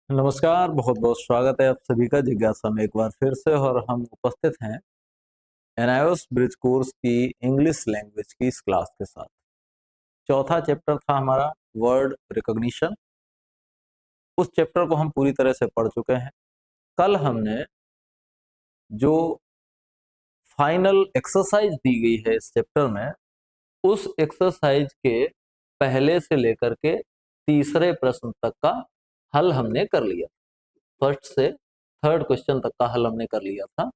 नमस्कार, बहुत बहुत स्वागत है आप सभी का जिज्ञासा में एक बार फिर से। और हम उपस्थित हैं एनआईओएस ब्रिज कोर्स की इंग्लिश लैंग्वेज की इस क्लास के साथ। चौथा चैप्टर था हमारा वर्ड रिकॉग्निशन। उस चैप्टर को हम पूरी तरह से पढ़ चुके हैं। कल हमने जो फाइनल एक्सरसाइज दी गई है इस चैप्टर में, उस एक्सरसाइज के पहले से लेकर के तीसरे प्रश्न तक का हल हमने कर लिया। फर्स्ट से थर्ड क्वेश्चन तक का हल हमने कर लिया था।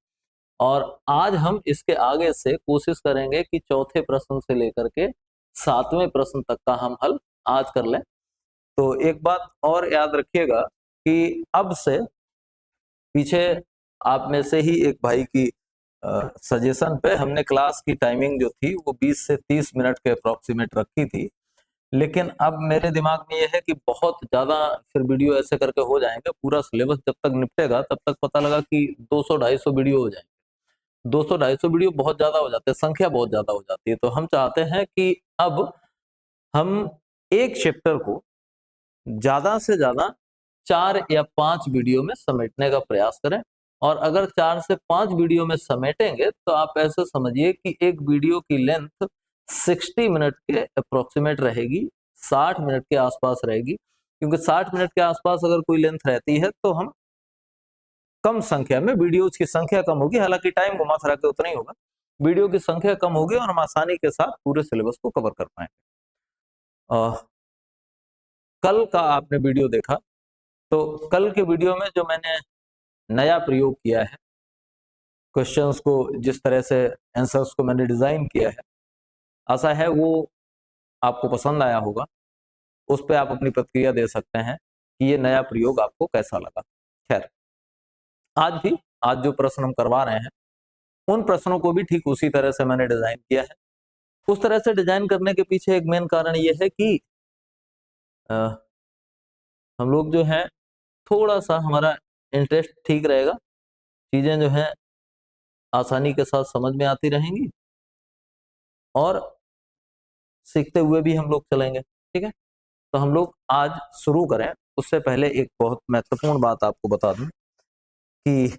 और आज हम इसके आगे से कोशिश करेंगे कि चौथे प्रश्न से लेकर के सातवें प्रश्न तक का हम हल आज कर लें। तो एक बात और याद रखिएगा कि अब से पीछे आप में से ही एक भाई की सजेशन पे हमने क्लास की टाइमिंग जो थी वो 20 से 30 मिनट के अप्रोक्सीमेट रखी थी। लेकिन अब मेरे दिमाग में यह है कि बहुत ज्यादा फिर वीडियो ऐसे करके हो जाएंगे, पूरा सिलेबस जब तक निपटेगा तब तक पता लगा कि 200-250 वीडियो हो जाएंगे। 200-250 वीडियो बहुत ज्यादा हो जाते हैं, संख्या बहुत ज्यादा हो जाती है। तो हम चाहते हैं कि अब हम एक चैप्टर को ज्यादा से ज्यादा 4 या 5 वीडियो में समेटने का प्रयास करें। और अगर 4 से 5 वीडियो में समेटेंगे तो आप ऐसे समझिए कि एक वीडियो की लेंथ 60 मिनट के अप्रोक्सीमेट रहेगी, 60 मिनट के आसपास रहेगी। क्योंकि 60 मिनट के आसपास अगर कोई लेंथ रहती है तो हम कम संख्या में, वीडियोज की संख्या कम होगी, हालांकि टाइम घुमा फिरा के उतना ही होगा, वीडियो की संख्या कम होगी और हम आसानी के साथ पूरे सिलेबस को कवर कर पाएंगे। कल का आपने वीडियो देखा, तो कल के वीडियो में जो मैंने नया प्रयोग किया है, क्वेश्चंस को जिस तरह से आंसर्स को मैंने डिजाइन किया है, आशा है वो आपको पसंद आया होगा। उस पर आप अपनी प्रतिक्रिया दे सकते हैं कि ये नया प्रयोग आपको कैसा लगा। खैर, आज जो प्रश्न हम करवा रहे हैं उन प्रश्नों को भी ठीक उसी तरह से मैंने डिजाइन किया है। उस तरह से डिजाइन करने के पीछे एक मेन कारण ये है कि हम लोग जो है थोड़ा सा हमारा इंटरेस्ट ठीक रहेगा, चीजें जो है आसानी के साथ समझ में आती रहेंगी और सीखते हुए भी हम लोग चलेंगे। ठीक है, तो हम लोग आज शुरू करें उससे पहले एक बहुत महत्वपूर्ण बात आपको बता दूं कि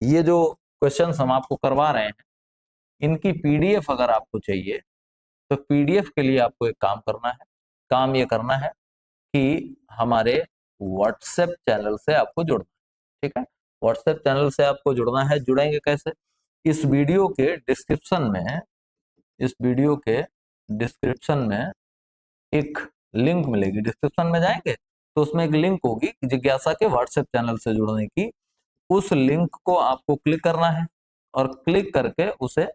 ये जो क्वेश्चंस हम आपको करवा रहे हैं, इनकी पीडीएफ अगर आपको चाहिए तो पीडीएफ के लिए आपको एक काम करना है। काम ये करना है कि हमारे व्हाट्सएप चैनल से आपको जुड़ना है। ठीक है, व्हाट्सएप चैनल से आपको जुड़ना है। जुड़ेंगे कैसे? इस वीडियो के डिस्क्रिप्शन में, इस वीडियो के डिस्क्रिप्शन में एक लिंक मिलेगी। डिस्क्रिप्शन में जाएंगे तो उसमें एक लिंक होगी जिज्ञासा के व्हाट्सएप चैनल से जुड़ने की। उस लिंक को आपको क्लिक करना है और क्लिक करके उसे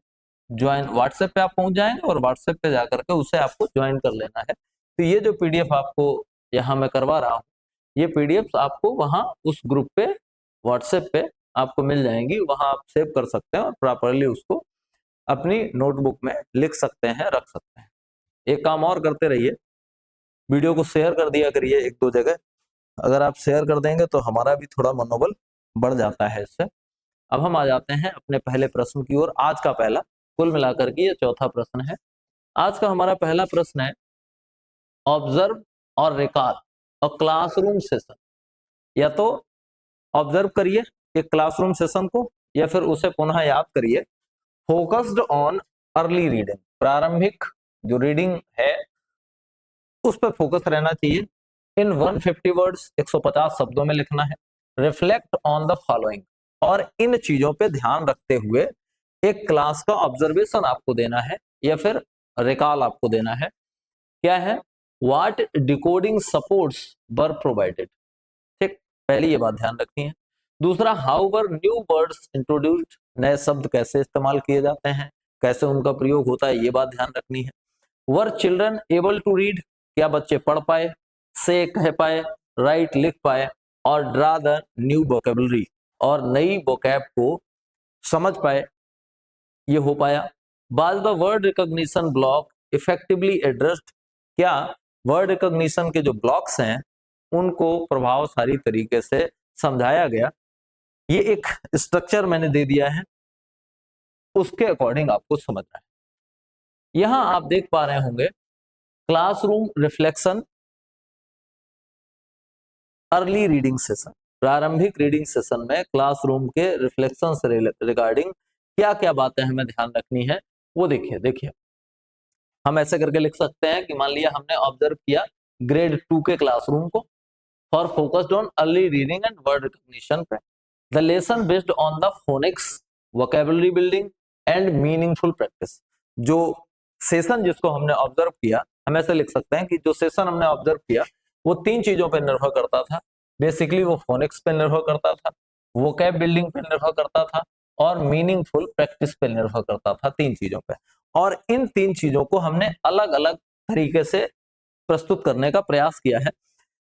ज्वाइन, व्हाट्सएप पे आप पहुंच जाएंगे और व्हाट्सएप पे जाकर के उसे आपको ज्वाइन कर लेना है। तो ये जो पीडीएफ आपको यहाँ मैं करवा रहा हूँ, ये पीडीएफ आपको वहां उस ग्रुप पे व्हाट्सएप पे आपको मिल जाएंगी। वहां आप सेव कर सकते हैं और प्रॉपरली उसको अपनी नोटबुक में लिख सकते हैं, रख सकते हैं। एक काम और करते रहिए, वीडियो को शेयर कर दिया करिए एक दो जगह। अगर आप शेयर कर देंगे तो हमारा भी थोड़ा मनोबल बढ़ जाता है इससे। अब हम आ जाते हैं अपने पहले प्रश्न की ओर। आज का पहला, कुल मिलाकर के ये चौथा प्रश्न है। आज का हमारा पहला प्रश्न है, ऑब्जर्व और रिकॉल अ क्लासरूम सेशन। या तो ऑब्जर्व करिए एक क्लासरूम सेशन को, या फिर उसे पुनः याद करिए। फोकस्ड ऑन अर्ली रीडिंग, प्रारंभिक जो रीडिंग है उस पर फोकस रहना चाहिए। इन 150 वर्ड्स, 150 शब्दों में लिखना है। रिफ्लेक्ट ऑन द फॉलोइंग, और इन चीजों पे ध्यान रखते हुए एक क्लास का ऑब्जर्वेशन आपको देना है या फिर रिकॉल आपको देना है। क्या है? What decoding supports were provided. ठीक, पहली ये बात ध्यान रखनी है। दूसरा, how were new words introduced, नए शब्द कैसे इस्तेमाल किए जाते हैं, कैसे उनका प्रयोग होता है, ये बात ध्यान रखनी है। Were children able to read, क्या बच्चे पढ़ पाए, से कह पाए, राइट लिख पाए, और ड्रा द न्यू वोकेबलरी, और नई वोकैब को समझ पाए, ये हो पाया। Was the word recognition block effectively addressed, क्या वर्ड रिकॉग्निशन के जो ब्लॉक्स हैं उनको प्रभावशाली तरीके से समझाया गया। ये एक स्ट्रक्चर मैंने दे दिया है, उसके अकॉर्डिंग आपको समझना है। यहां आप देख पा रहे होंगे classroom reflection early reading session, प्रारंभिक रीडिंग सेशन में क्लासरूम के रिफ्लेक्शन से रिगार्डिंग क्या क्या बातें हमें ध्यान रखनी है वो देखिए हम ऐसे करके लिख सकते हैं कि मान लिया हमने ऑब्जर्व किया ग्रेड 2 के क्लासरूम को for focused on early reading and word recognition पे, the lesson based on the phonics, vocabulary building and meaningful practice. जो सेशन जिसको हमने ऑब्जर्व किया, हम ऐसे लिख सकते हैं कि जो सेशन हमने ऑब्जर्व किया वो 3 चीजों पर निर्भर करता था। बेसिकली वो फोनिक्स पे निर्भर करता था, वोकैब बिल्डिंग पे निर्भर करता था और मीनिंगफुल प्रैक्टिस पे निर्भर करता था, 3 चीजों पे। और इन 3 चीजों को हमने अलग अलग तरीके से प्रस्तुत करने का प्रयास किया है।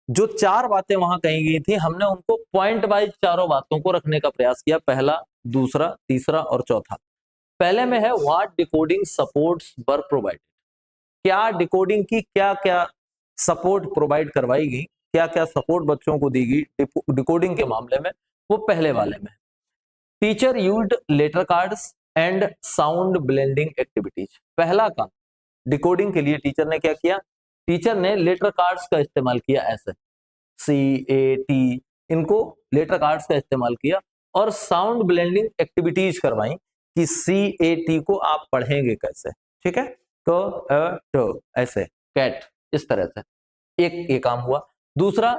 जो 4 बातें वहां कही गई थी हमने उनको पॉइंट वाइज चारों बातों को रखने का प्रयास किया, पहला, दूसरा, तीसरा और चौथा। पहले में है what decoding supports were provided, क्या डिकोडिंग की क्या क्या सपोर्ट प्रोवाइड करवाई गई, क्या क्या सपोर्ट बच्चों को दी गई डिकोडिंग के मामले में, वो पहले वाले में। Teacher used letter cards and sound blending activities, पहला काम डिकोडिंग के लिए टीचर ने क्या किया, टीचर ने लेटर कार्ड्स का इस्तेमाल किया, ऐसे CAT, इनको लेटर कार्ड्स का इस्तेमाल किया और साउंड ब्लेंडिंग एक्टिविटीज करवाई कि CAT को आप पढ़ेंगे कैसे, ठीक है, तो ऐसे कैट, इस तरह से एक ये काम हुआ। दूसरा,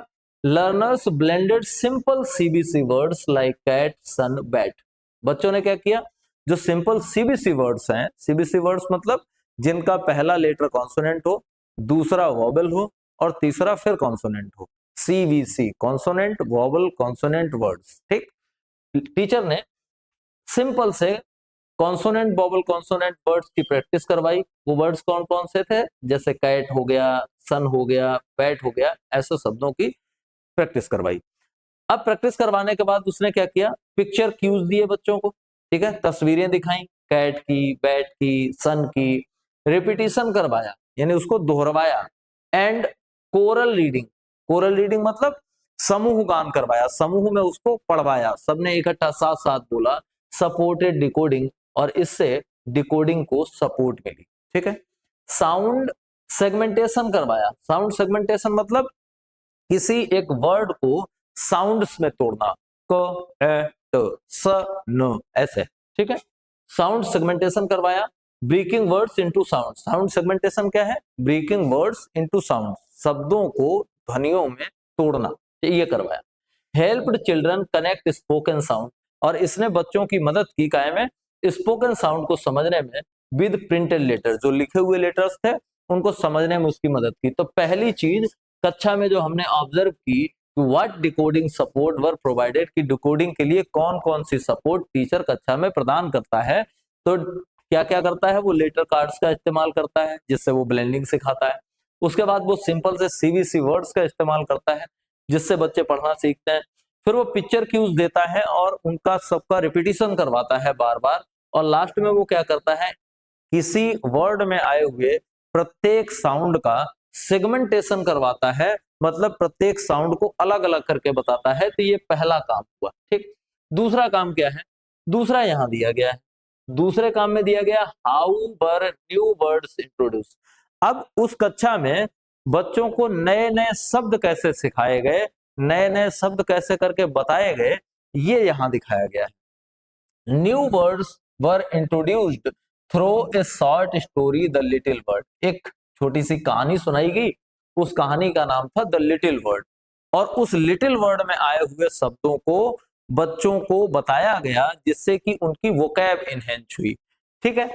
learners blended simple CBC words like cat, sun, bat. बच्चों ने क्या किया, जो सिंपल CBC वर्ड्स हैं, CBC वर्ड्स मतलब जिनका पहला लेटर कॉन्सोनेंट हो, दूसरा वॉबल हो और तीसरा फिर कॉन्सोनेंट हो, CBC, consonant vowel consonant words, ठीक। टीचर ने सिंपल से कॉन्सोनेंट वॉबल कॉन्सोनेंट वर्ड्स की प्रैक्टिस करवाई। वो वर्ड्स कौन कौन से थे, जैसे कैट हो गया, सन हो गया, बैट हो गया, ऐसे शब्दों की प्रैक्टिस करवाई। अब प्रैक्टिस करवाने के बाद उसने क्या किया, पिक्चर क्यूज दिए बच्चों को, ठीक है, तस्वीरें दिखाई कैट की, बैट की, सन की, रिपीटिशन करवाया यानी उसको दोहरवाया, and choral reading, choral reading मतलब समूह गान करवाया, समूह में उसको पढ़वाया, सबने इकट्ठा साथ साथ बोला, सपोर्टेड डिकोडिंग, और इससे डिकोडिंग को सपोर्ट मिली, ठीक है। साउंड सेगमेंटेशन करवाया, साउंड सेगमेंटेशन मतलब किसी एक वर्ड को साउंड्स में तोड़ना, क, ए, ट, स, न, ऐसे, ठीक है, साउंड सेगमेंटेशन करवाया। Breaking words into sound, sound segmentation क्या है, ब्रेकिंग वर्ड्स इनटू साउंड, शब्दों को ध्वनियों में तोड़ना, ये करवाया। Helped children connect spoken sound, और इसने बच्चों की मदद की काय में, स्पोकन साउंड को समझने में विद प्रिंटेड लेटर्स, जो लिखे हुए लेटर्स थे उनको समझने में उसकी मदद की। तो पहली चीज कक्षा में जो हमने ऑब्जर्व की, what decoding support were provided, की डिकोडिंग के लिए कौन कौन सी सपोर्ट टीचर कक्षा में प्रदान करता है। तो क्या क्या करता है, वो लेटर कार्ड्स का इस्तेमाल करता है जिससे वो ब्लेंडिंग सिखाता है। उसके बाद वो सिंपल से CBC वर्ड्स का इस्तेमाल करता है जिससे बच्चे पढ़ना सीखते हैं। फिर वो पिक्चर क्यूज देता है और उनका सबका रिपीटिशन करवाता है बार बार। और लास्ट में वो क्या करता है, किसी वर्ड में आए हुए प्रत्येक साउंड का सेगमेंटेशन करवाता है, मतलब प्रत्येक साउंड को अलग अलग करके बताता है। तो ये पहला काम हुआ, ठीक। दूसरा काम क्या है, दूसरा यहां दिया गया है, दूसरे काम में दिया गया how were new words introduce. अब उस कक्षा में बच्चों को नए नए शब्द कैसे सिखाए गए, नए नए शब्द कैसे करके बताए गए, ये यहां दिखाया गया है। New words were introduced through a short story the little word, एक छोटी सी कहानी सुनाई गई, उस कहानी का नाम था द लिटिल वर्ड, और उस लिटिल वर्ड में आए हुए शब्दों को बच्चों को बताया गया जिससे कि उनकी वोकैब इनहेंस हुई, ठीक है।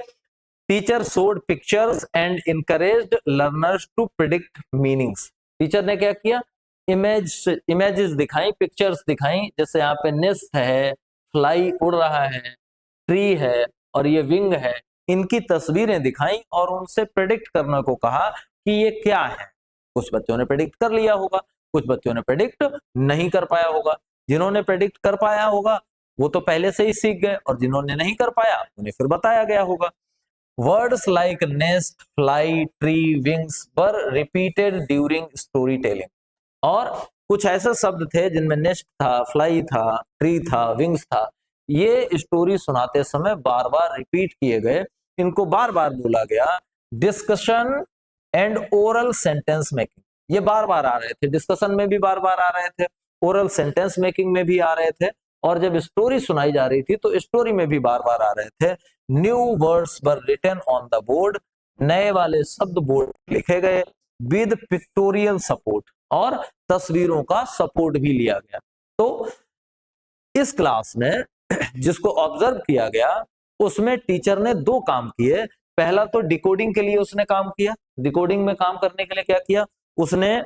Teacher showed pictures and encouraged learners to predict meanings, teacher ने क्या किया, इमेजेस दिखाई, पिक्चर्स दिखाई, जैसे यहाँ पे नेस्ट है, फ्लाई उड़ रहा है, ट्री है और ये विंग है, इनकी तस्वीरें दिखाई और उनसे प्रेडिक्ट करने को कहा कि ये क्या है। कुछ बच्चों ने प्रेडिक्ट कर लिया होगा, कुछ बच्चों ने प्रेडिक्ट नहीं कर पाया होगा। जिन्होंने प्रेडिक्ट कर पाया होगा वो तो पहले से ही सीख गए, और जिन्होंने नहीं कर पाया उन्हें फिर बताया गया होगा। Words like nest, fly, tree, wings वर रिपीटेड ड्यूरिंग स्टोरी टेलिंग, और कुछ ऐसे शब्द थे जिनमें नेस्ट था, फ्लाई था, ट्री था, विंग्स था, ये स्टोरी सुनाते समय बार बार रिपीट किए गए, इनको बार बार बोला गया। Discussion and oral sentence making, ये बार बार आ रहे थे, डिस्कशन में भी बार बार आ रहे थे, ओरल सेंटेंस मेकिंग में भी आ रहे थे, और जब स्टोरी सुनाई जा रही थी तो स्टोरी में भी बार बार आ रहे थे। New words were written on the board, नए वाले शब्द बोर्ड लिखे गए, विद पिक्टोरियल सपोर्ट, और तस्वीरों का सपोर्ट भी लिया गया। तो इस क्लास में जिसको ऑब्जर्व किया गया उसमें टीचर ने दो काम किए। पहला तो डिकोडिंग के लिए उसने काम किया। डिकोडिंग में काम करने के लिए क्या किया, उसने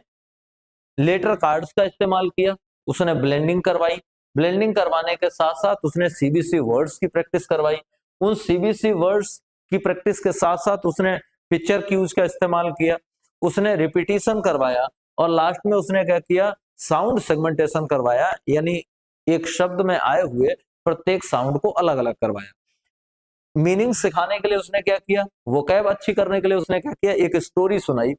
लेटर कार्ड्स का इस्तेमाल किया, उसने ब्लेंडिंग करवाई, ब्लेंडिंग करवाने के साथ साथ उसने सीबीसी वर्ड्स की प्रैक्टिस करवाई, उन सीबीसी वर्ड्स की प्रैक्टिस के साथ साथ उसने पिक्चर क्यूज का इस्तेमाल किया, उसने रिपीटिशन करवाया, और लास्ट में उसने क्या किया, साउंड सेगमेंटेशन करवाया, यानी एक शब्द में आए हुए प्रत्येक साउंड को अलग अलग करवाया। मीनिंग सिखाने के लिए उसने क्या किया, वोकैब अच्छी करने के लिए उसने क्या किया, एक स्टोरी सुनाई।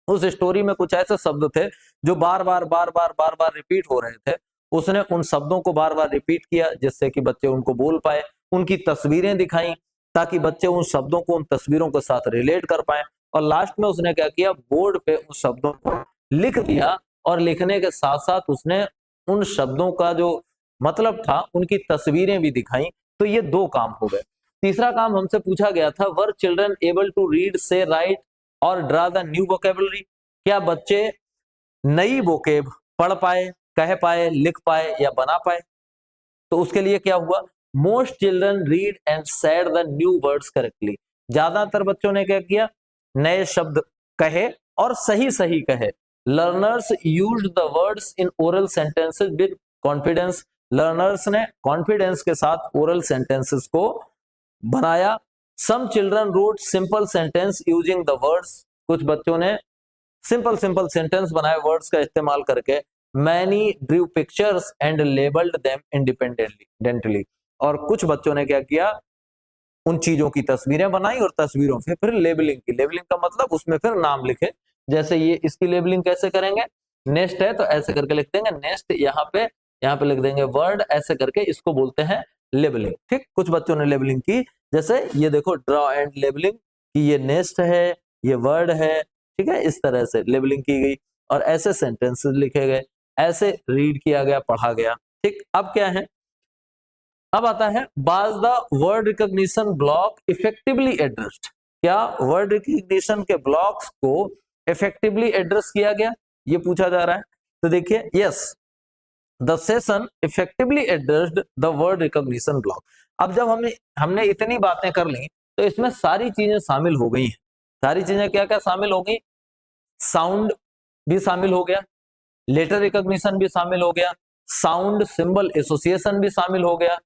उस स्टोरी में कुछ ऐसे शब्द थे जो बार बार रिपीट हो रहे थे, उसने उन शब्दों को बार बार रिपीट किया जिससे कि बच्चे उनको बोल पाए, उनकी तस्वीरें दिखाई ताकि बच्चे उन शब्दों को उन तस्वीरों के साथ रिलेट कर पाए, और लास्ट में उसने क्या किया, बोर्ड पे उन शब्दों को लिख दिया, और लिखने के साथ साथ उसने उन शब्दों का जो मतलब था उनकी तस्वीरें भी दिखाई। तो ये दो काम हो गए। तीसरा काम हमसे पूछा गया था, were children able to read, say, write और ड्रा द न्यू वोकेबलरी, क्या बच्चे नई वोकेब पढ़ पाए, कह पाए, लिख पाए या बना पाए। तो उसके लिए क्या हुआ, most children read and said the new words correctly, ज्यादातर बच्चों ने क्या किया, नए शब्द कहे और सही सही कहे। Learners used the words in oral sentences with confidence, learners ने कॉन्फिडेंस के साथ ओरल सेंटेंसेस को बनाया। Some children wrote simple sentence using the words, कुछ बच्चों ने सिंपल सिंपल सेंटेंस बनाए वर्ड्स का इस्तेमाल करके। Many drew pictures and labelled them independently, और कुछ बच्चों ने क्या किया, उन चीजों की तस्वीरें बनाई और तस्वीरों पे फिर लेबलिंग की। लेबलिंग का मतलब उसमें फिर नाम लिखे, जैसे ये इसकी लेबलिंग कैसे करेंगे, नेस्ट है तो ऐसे करके लिख देंगे नेस्ट, यहाँ पे लिख देंगे वर्ड, ऐसे करके इसको बोलते हैं लेबलिंग। ठीक, कुछ बच्चों ने लेबलिंग की, जैसे ये देखो ड्रॉ एंड लेबलिंग, कि ये नेस्ट है, ये वर्ड है, ठीक है, इस तरह से लेबलिंग की गई और ऐसे सेंटेंसेस लिखे गए, ऐसे रीड किया गया, पढ़ा गया। ठीक, अब क्या है, अब आता है was the word recognition block effectively addressed, क्या वर्ड रिकॉग्निशन के ब्लॉक्स को इफेक्टिवली एड्रेस किया गया, ये पूछा जा रहा है। तो देखिए, yes, the session effectively addressed the word recognition block. अब जब हमने इतनी बातें कर ली तो इसमें सारी चीजें शामिल हो गई हैं। सारी चीजें क्या क्या शामिल हो गई, साउंड भी शामिल हो गया, लेटर रिकॉग्निशन भी शामिल हो गया, साउंड सिंबल एसोसिएशन भी शामिल हो गया,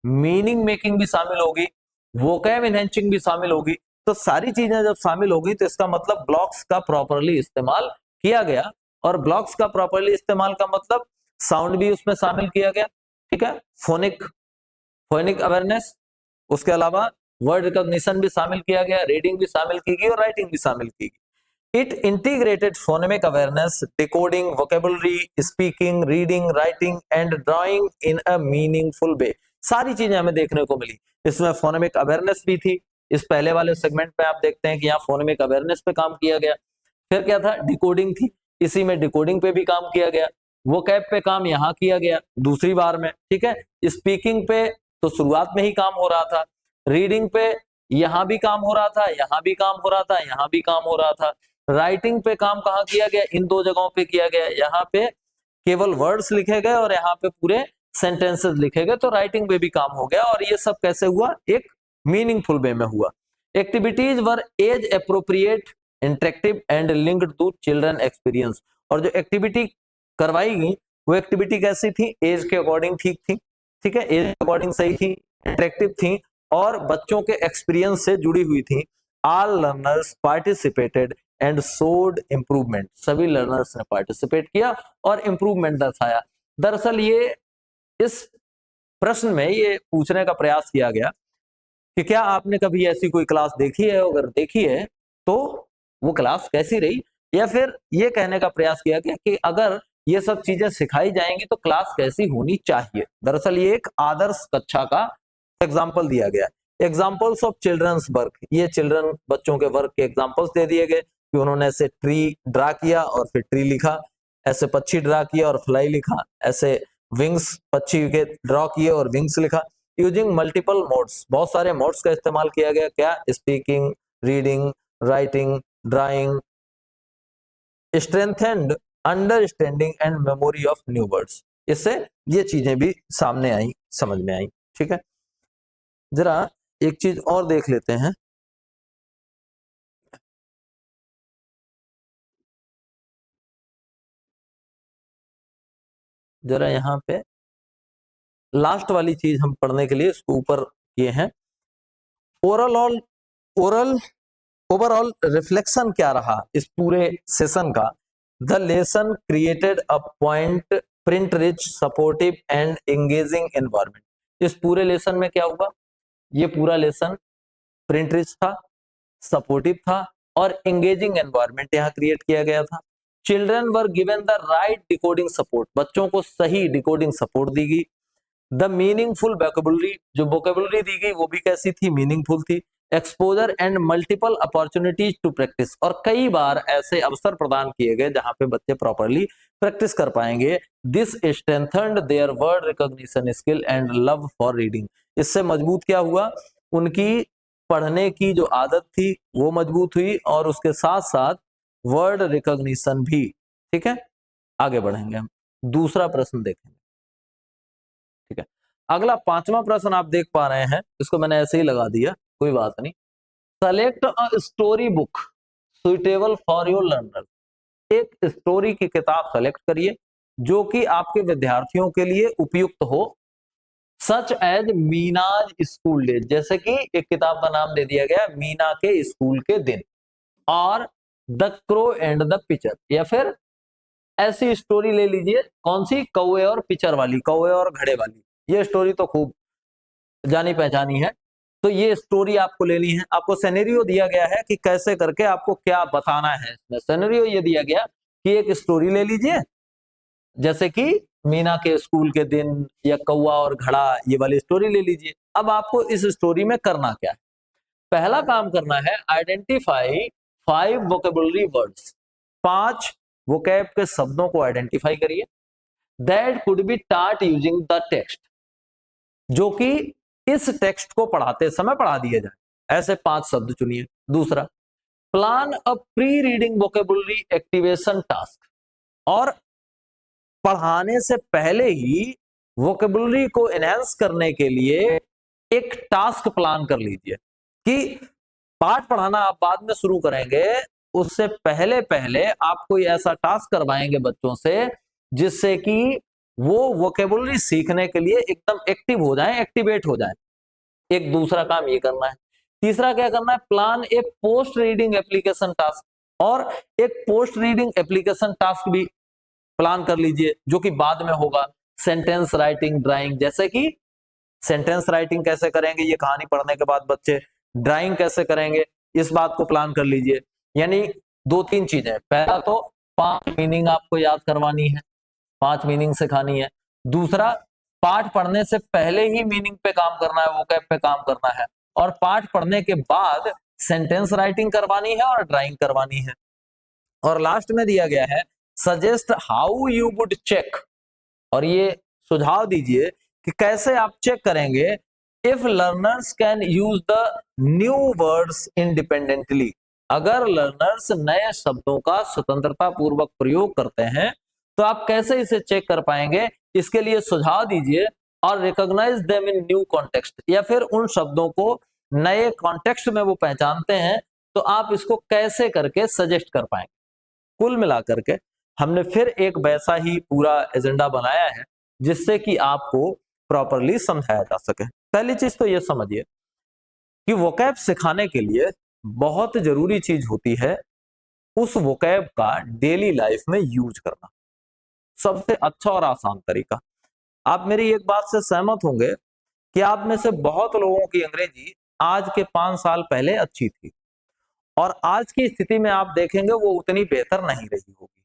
मीनिंग मेकिंग भी शामिल होगी, वोकैब एनहेंसिंग भी शामिल होगी। तो सारी चीजें जब शामिल होगी तो इसका मतलब ब्लॉक्स का प्रॉपरली इस्तेमाल किया गया, और ब्लॉक्स का प्रॉपरली इस्तेमाल का मतलब साउंड भी उसमें शामिल किया गया, ठीक है, फोनिक अवेयरनेस, उसके अलावा वर्ड रिकॉग्निशन भी शामिल किया गया, रीडिंग भी शामिल की गई और राइटिंग भी शामिल की गई। It integrated phonemic awareness, decoding, vocabulary, speaking, reading, writing and drawing in a meaningful वे। सारी चीजें हमें देखने को मिली। इसमें फोनेमिक अवेयरनेस भी थी, इस पहले वाले सेगमेंट पे आप देखते हैं कि यहाँ फोनेमिक अवेयरनेस पे काम किया गया। फिर क्या था, डिकोडिंग थी, इसी में डिकोडिंग पे भी काम किया गया, वोकैब पे काम यहाँ किया गया दूसरी बार में, ठीक है, स्पीकिंग पे तो शुरुआत में ही काम हो रहा था, रीडिंग पे यहाँ भी काम हो रहा था, यहाँ भी काम हो रहा था, यहाँ भी काम हो रहा था, राइटिंग पे काम कहाँ किया गया, इन दो जगहों पे किया गया, यहाँ पे केवल वर्ड्स लिखे गए और यहाँ पे पूरे सेंटेंसेस लिखे गए, तो राइटिंग पे भी काम हो गया। और ये सब कैसे हुआ, एक मीनिंगफुल वे में हुआ। Activities were age appropriate, interactive and linked to children experience, और जो एक्टिविटी करवाई गई वो एक्टिविटी कैसी थी, एज के अकॉर्डिंग ठीक थी, ठीक है, एज के अकॉर्डिंग सही थी, इंटरेक्टिव थी और बच्चों के एक्सपीरियंस से जुड़ी हुई थी। All learners participated and showed improvement, सभी लर्नर्स ने पार्टिसिपेट किया और इंप्रूवमेंट दर्शाया। दरअसल ये इस प्रश्न में ये पूछने का प्रयास किया गया कि क्या आपने कभी ऐसी कोई क्लास देखी है, अगर देखी है तो वो क्लास कैसी रही, या फिर ये कहने का प्रयास किया गया कि अगर ये सब चीजें सिखाई जाएंगी तो क्लास कैसी होनी चाहिए। दरअसल ये एक आदर्श कक्षा का एग्जाम्पल दिया गया। एग्जाम्पल्स ऑफ चिल्ड्रंस वर्क, ये चिल्ड्रन बच्चों के वर्क के एग्जाम्पल्स दे दिए गए, कि उन्होंने ऐसे ट्री ड्रा किया और फिर ट्री लिखा, ऐसे पक्षी ड्रा किया और फ्लाई लिखा, ऐसे विंग्स पक्षी के ड्रॉ किए और विंग्स लिखा। यूजिंग मल्टीपल मोड्स, बहुत सारे मोड्स का इस्तेमाल किया गया, क्या, speaking, reading, writing, drawing, strengthened understanding and memory of new words. इससे ये चीजें भी सामने आई, समझ में आई। ठीक है, जरा एक चीज और देख लेते हैं। जरा यहाँ पे लास्ट वाली चीज हम पढ़ने के लिए इसको ऊपर किए हैं। ओवरऑल ओवरऑल रिफ्लेक्शन क्या रहा इस पूरे सेशन का? The lesson created a point print rich supportive and engaging environment. इस पूरे लेसन में क्या हुआ? ये पूरा लेसन प्रिंट रिच था, सपोर्टिव था और एंगेजिंग एनवायरनमेंट यहाँ क्रिएट किया गया था। Children were given the right decoding support, बच्चों को सही डिकोडिंग सपोर्ट दी गई। द मीनिंगफुल वोकेबुलरी, जो वोकेबुलरी दी गई वो भी कैसी थी? मीनिंगफुल थी। Exposure and multiple opportunities to practice, और कई बार ऐसे अवसर प्रदान किए गए जहां पे बच्चे प्रॉपरली प्रैक्टिस कर पाएंगे। This strengthened their word recognition skill and love for reading. इससे मजबूत क्या हुआ? उनकी पढ़ने की जो आदत थी वो मजबूत हुई और उसके साथ साथ वर्ड रिकॉग्निशन भी। ठीक है, आगे बढ़ेंगे हम, दूसरा प्रश्न देखेंगे। ठीक है, अगला पांचवा प्रश्न आप देख पा रहे हैं, इसको मैंने ऐसे ही लगा दिया, कोई बात नहीं। Select a story book suitable for your learner. एक स्टोरी की किताब सेलेक्ट करिए जो कि आपके विद्यार्थियों के लिए उपयुक्त हो। सच एज मीनाज स्कूल डेज, जैसे कि एक किताब का नाम दे दिया गया मीना के स्कूल के दिन, और the crow and the pitcher, या फिर ऐसी स्टोरी ले लीजिए, कौन सी? कौवे और पिचर वाली, कौवे और घड़े वाली। ये स्टोरी तो खूब जानी पहचानी है, तो ये स्टोरी आपको लेनी है। आपको सिनेरियो दिया गया है कि कैसे करके आपको क्या बताना है। इसमें सिनेरियो ये दिया गया कि एक स्टोरी ले लीजिए जैसे कि मीना के स्कूल के दिन या कौवा और घड़ा, ये वाली स्टोरी ले लीजिए। अब आपको इस स्टोरी में करना क्या है? पहला काम करना है, आइडेंटिफाई 5 वोकेबुलरी वर्ड्स, 5 वोकैब के शब्दों को आइडेंटिफाई करिए। That could be taught using the text, जो कि इस टेक्स्ट को पढ़ाते समय पढ़ा दिए जाए। ऐसे 5 शब्द चुनिए। दूसरा, प्लान अ pre reading vocabulary activation task, और पढ़ाने से पहले ही वोकेबुलरी को एनहांस करने के लिए एक टास्क प्लान कर लीजिए कि पाठ पढ़ाना आप बाद में शुरू करेंगे, उससे पहले पहले आप कोई ऐसा टास्क करवाएंगे बच्चों से जिससे कि वो वोकेबुलरी सीखने के लिए एकदम एक्टिव हो जाएं, एक्टिवेट हो जाएं। एक दूसरा काम ये करना है। तीसरा क्या करना है? Plan A post reading application task, और एक पोस्ट रीडिंग एप्लीकेशन टास्क भी प्लान कर लीजिए जो कि बाद में होगा। सेंटेंस राइटिंग, ड्राइंग, जैसे कि सेंटेंस राइटिंग कैसे करेंगे ये कहानी पढ़ने के बाद बच्चे, ड्राइंग कैसे करेंगे इस बात को प्लान कर लीजिए। यानी 2-3 चीजें, पहला तो 5 मीनिंग आपको याद करवानी है, 5 मीनिंग सिखानी है। दूसरा, पाठ पढ़ने से पहले ही मीनिंग पे काम करना है, वोकैब पे काम करना है, और पाठ पढ़ने के बाद सेंटेंस राइटिंग करवानी है और ड्राइंग करवानी है। और लास्ट में दिया गया है suggest how you would check, और ये सुझाव दीजिए कि कैसे आप चेक करेंगे if learners can use the new words independently. अगर लर्नर्स नए शब्दों का स्वतंत्रता पूर्वक प्रयोग करते हैं तो आप कैसे इसे चेक कर पाएंगे? इसके लिए सुझाव दीजिए। और recognise them in new context, या फिर उन शब्दों को नए कॉन्टेक्स्ट में वो पहचानते हैं तो आप इसको कैसे करके सजेस्ट कर पाएंगे। कुल मिलाकर के हमने फिर एक वैसा ही पूरा एजेंडा बनाया है जिससे कि आपको प्रॉपरली समझाया जा सके। पहली चीज तो ये समझिए कि वोकैब सिखाने के लिए बहुत जरूरी चीज होती है उस वोकैब का डेली लाइफ में यूज करना। सबसे अच्छा और आसान तरीका, आप मेरी एक बात से सहमत होंगे कि आप में से बहुत लोगों की अंग्रेजी आज के 5 साल पहले अच्छी थी, और आज की स्थिति में आप देखेंगे वो उतनी बेहतर नहीं रही होगी।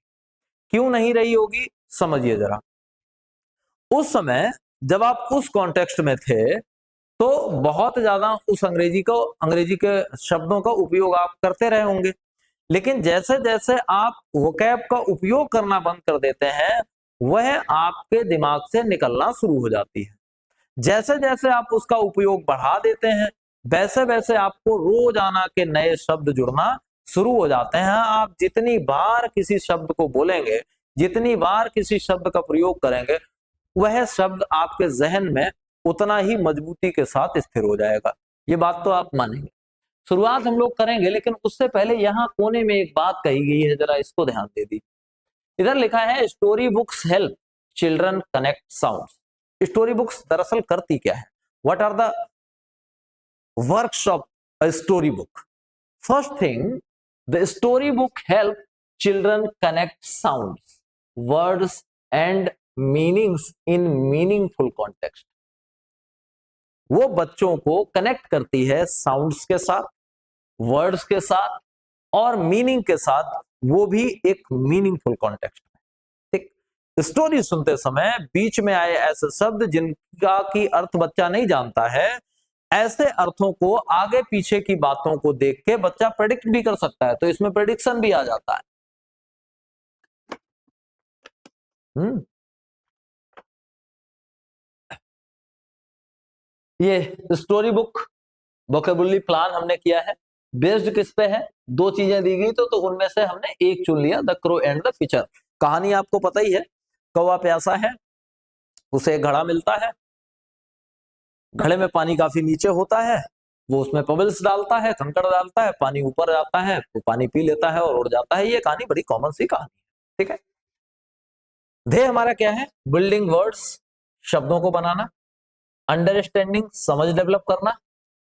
क्यों नहीं रही होगी समझिए जरा। उस समय जब आप उस कॉन्टेक्स्ट में थे तो बहुत ज्यादा उस अंग्रेजी के शब्दों का उपयोग आप करते रहे होंगे, लेकिन जैसे जैसे आप वोकैब का उपयोग करना बंद कर देते हैं वह आपके दिमाग से निकलना शुरू हो जाती है। जैसे जैसे आप उसका उपयोग बढ़ा देते हैं वैसे वैसे आपको रोजाना के नए शब्द जुड़ना शुरू हो जाते हैं। आप जितनी बार किसी शब्द को बोलेंगे, जितनी बार किसी शब्द का प्रयोग करेंगे, वह शब्द आपके जहन में उतना ही मजबूती के साथ स्थिर हो जाएगा। ये बात तो आप मानेंगे। शुरुआत हम लोग करेंगे, लेकिन उससे पहले यहाँ कोने में एक बात कही गई है, जरा इसको ध्यान दे दी। इधर लिखा है story books help children connect sounds. Story books दरअसल करती क्या है? What are the works of a story book? First thing, the story book help children connect sounds, words and meanings in meaningful context. वो बच्चों को connect करती है sounds के साथ, वर्ड्स के साथ और मीनिंग के साथ, वो भी एक मीनिंगफुल कॉन्टेक्स्ट में। ठीक, स्टोरी सुनते समय बीच में आए ऐसे शब्द जिनका की अर्थ बच्चा नहीं जानता है, ऐसे अर्थों को आगे पीछे की बातों को देख के बच्चा प्रेडिक्ट भी कर सकता है, तो इसमें प्रेडिक्शन भी आ जाता है। ये स्टोरी बुक वोकैबुलरी प्लान हमने किया है, बेस्ड किस पे है? दो चीजें दी गई तो उनमें से हमने एक चुन लिया, the crow and the fisher. कहानी आपको पता ही है, कौवा प्यासा है, उसे एक घड़ा मिलता है, घड़े में पानी काफी नीचे होता है, वो उसमें पबल्स डालता है, कंकड़ डालता है, पानी ऊपर जाता है, वो पानी पी लेता है और उड़ जाता है। ये कहानी बड़ी कॉमन सी कहानी है। ठीक है, ध्येय हमारा क्या है? बिल्डिंग वर्ड्स, शब्दों को बनाना, अंडरस्टैंडिंग, समझ डेवलप करना,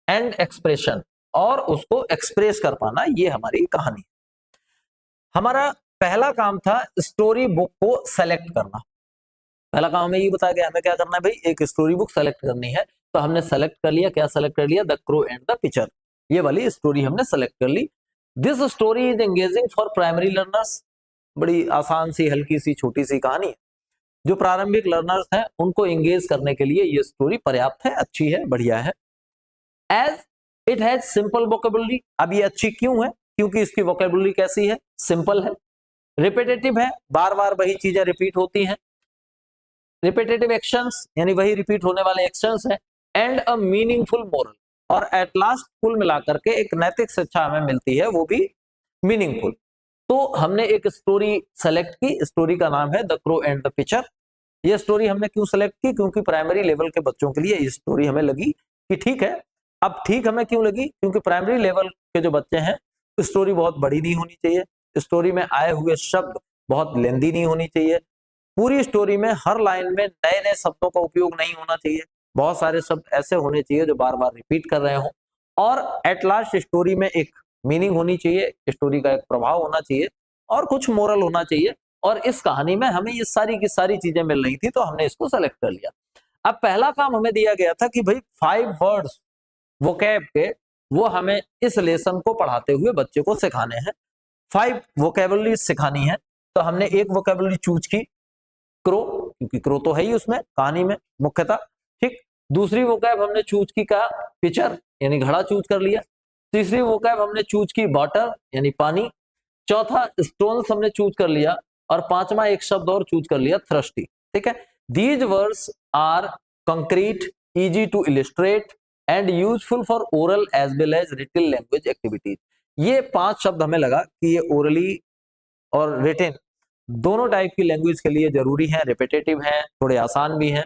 एंड एक्सप्रेशन, और उसको एक्सप्रेस कर पाना, ये हमारी कहानी। हमारा पहला काम था स्टोरी बुक को सेलेक्ट करना। पहला काम हमें ये बताया गया हमें क्या करना है भाई, एक स्टोरी बुक सेलेक्ट करनी है। तो हमने सेलेक्ट कर लिया, क्या सेलेक्ट कर लिया? The crow and the pitcher, ये वाली स्टोरी हमने सेलेक्ट कर ली। This story is engaging for primary learners. बड़ी आसान सी, हल्की सी, छोटी सी कहानी है। जो प्रारंभिक लर्नर्स हैं उनको एंगेज करने के लिए ये स्टोरी पर्याप्त है, अच्छी है, बढ़िया है। As it has simple vocabulary. अब ये अच्छी क्यों है? क्योंकि इसकी वोकेबुलरी कैसी है? सिंपल है, रिपीटेटिव है, बार बार वही चीजें रिपीट होती हैं, रिपीटेटिव एक्शंस यानी वही रिपीट होने वाले एक्शंस हैं, एंड अ मीनिंगफुल मोरल, और एट लास्ट कुल मिलाकर के एक नैतिक शिक्षा हमें मिलती है, वो भी मीनिंगफुल। तो हमने एक स्टोरी सेलेक्ट की, स्टोरी का नाम है the crow and the pitcher. ये स्टोरी हमने क्यों सेलेक्ट की? क्योंकि प्राइमरी लेवल के बच्चों के लिए ये स्टोरी हमें लगी कि ठीक है। अब ठीक हमें क्यों लगी? क्योंकि प्राइमरी लेवल के जो बच्चे हैं, स्टोरी बहुत बड़ी नहीं होनी चाहिए, स्टोरी में आए हुए शब्द बहुत लेंदी नहीं होनी चाहिए, पूरी स्टोरी में हर लाइन में नए नए शब्दों का उपयोग नहीं होना चाहिए, बहुत सारे शब्द ऐसे होने चाहिए जो बार बार रिपीट कर रहे हों, और एट लास्ट स्टोरी में एक मीनिंग होनी चाहिए, स्टोरी का एक प्रभाव होना चाहिए और कुछ मोरल होना चाहिए। और इस कहानी में हमें ये सारी की सारी चीजें मिल रही थी, तो हमने इसको सेलेक्ट कर लिया। अब पहला काम हमें दिया गया था कि भाई 5 वर्ड्स वोकैब के, वो हमें इस लेसन को पढ़ाते हुए बच्चे को सिखाने हैं। 5 वोकैबुलरी सिखानी है। तो हमने एक वोकैबुलरी चूज की, क्रो, क्योंकि क्रो तो है ही उसमें कहानी में मुख्यतः। ठीक, दूसरी वोकैब हमने चूज की का पिचर यानी घड़ा चूज कर लिया। तीसरी वोकैब हमने चूज की वाटर यानी पानी। चौथा स्टोन्स हमने चूज कर लिया, और पांचवा एक शब्द और चूज कर लिया, थ्रस्टी। ठीक है, these words are concrete, easy to illustrate and useful for oral as well as written language activities. ये 5 शब्द हमें लगा कि ये ओरली और रिटन दोनों टाइप की लैंग्वेज के लिए जरूरी है, रिपीटेटिव है, थोड़े आसान भी हैं,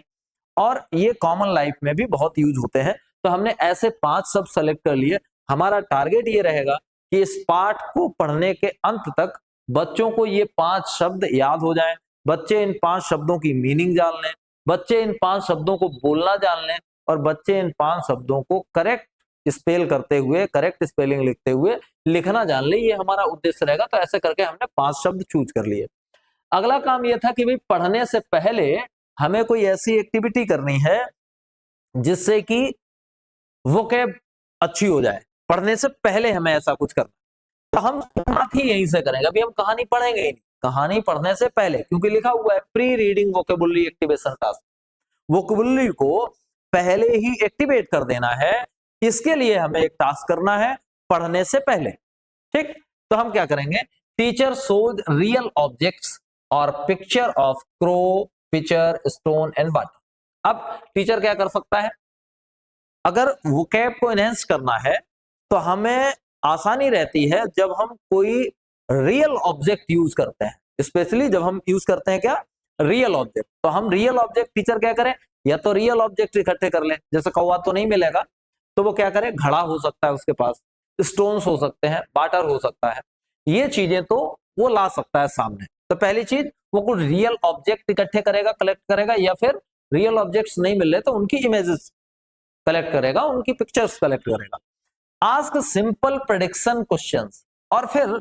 और ये कॉमन लाइफ में भी बहुत यूज होते हैं। तो हमने ऐसे 5 शब्द सेलेक्ट कर लिए। हमारा टारगेट ये रहेगा कि इस पाठ को पढ़ने के अंत तक बच्चों को ये 5 शब्द याद हो जाएं, बच्चे इन 5 शब्दों की मीनिंग जान लें, बच्चे इन 5 शब्दों को बोलना जान लें, और बच्चे इन 5 शब्दों को करेक्ट स्पेल करते हुए, करेक्ट स्पेलिंग लिखते हुए लिखना जान ले। ये हमारा उद्देश्य रहेगा। तो ऐसे करके हमने 5 शब्द चूज कर लिए। अगला काम यह था कि भाई पढ़ने से पहले हमें कोई ऐसी एक्टिविटी करनी है जिससे कि वोकैब अच्छी हो जाए। पढ़ने से पहले हमें ऐसा कुछ करना, तो हम शुरुआत ही यहीं से करेंगे। अभी हम कहानी पढ़ेंगे ही नहीं, कहानी पढ़ने से पहले, क्योंकि लिखा हुआ है pre reading vocabulary activation task, vocabulary को पहले ही एक्टिवेट कर देना है। इसके लिए हमें एक टास्क करना है पढ़ने से पहले। ठीक, तो हम क्या करेंगे, टीचर शोज रियल ऑब्जेक्ट्स और picture of crow, pitcher, stone and water. अब टीचर क्या कर सकता है, अगर वोकैब को एनहेंस करना है तो हमें आसानी रहती है जब हम कोई रियल ऑब्जेक्ट यूज करते हैं, स्पेशली जब हम यूज करते हैं क्या, रियल ऑब्जेक्ट। तो हम रियल ऑब्जेक्ट टीचर क्या करें, या तो रियल ऑब्जेक्ट इकट्ठे कर लें, जैसे कौवा तो नहीं मिलेगा तो वो क्या करे, घड़ा हो सकता है उसके पास, स्टोन्स हो सकते हैं, वाटर हो सकता है, ये चीजें तो वो ला सकता है सामने। तो पहली चीज वो कुछ रियल ऑब्जेक्ट इकट्ठे करेगा, कलेक्ट करेगा, या फिर रियल ऑब्जेक्ट्स नहीं मिल रहे तो उनकी इमेजेस कलेक्ट करेगा, उनकी पिक्चर्स कलेक्ट करेगा। आस्क सिंपल प्रेडिक्शन क्वेश्चंस, और फिर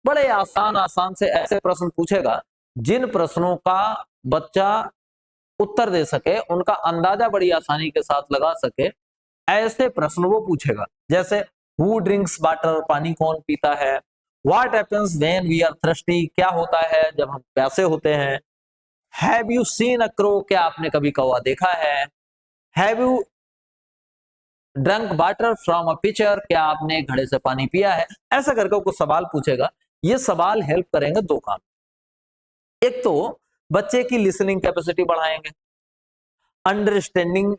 बड़े आसान आसान से ऐसे प्रश्न पूछेगा जिन प्रश्नों का बच्चा उत्तर दे सके, उनका अंदाजा बड़ी आसानी के साथ लगा सके, ऐसे प्रश्न वो पूछेगा। जैसे हु ड्रिंक्स वाटर, पानी कौन पीता है, what happens when we are thirsty, क्या होता है जब हम प्यासे होते हैं, have you seen a crow, क्या आपने कभी कौवा देखा है, have you drunk water from a pitcher, क्या आपने घड़े से पानी पिया है। ऐसा करके कुछ सवाल पूछेगा। ये सवाल हेल्प करेंगे दो काम, एक तो बच्चे की लिसनिंग कैपेसिटी बढ़ाएंगे, अंडरस्टैंडिंग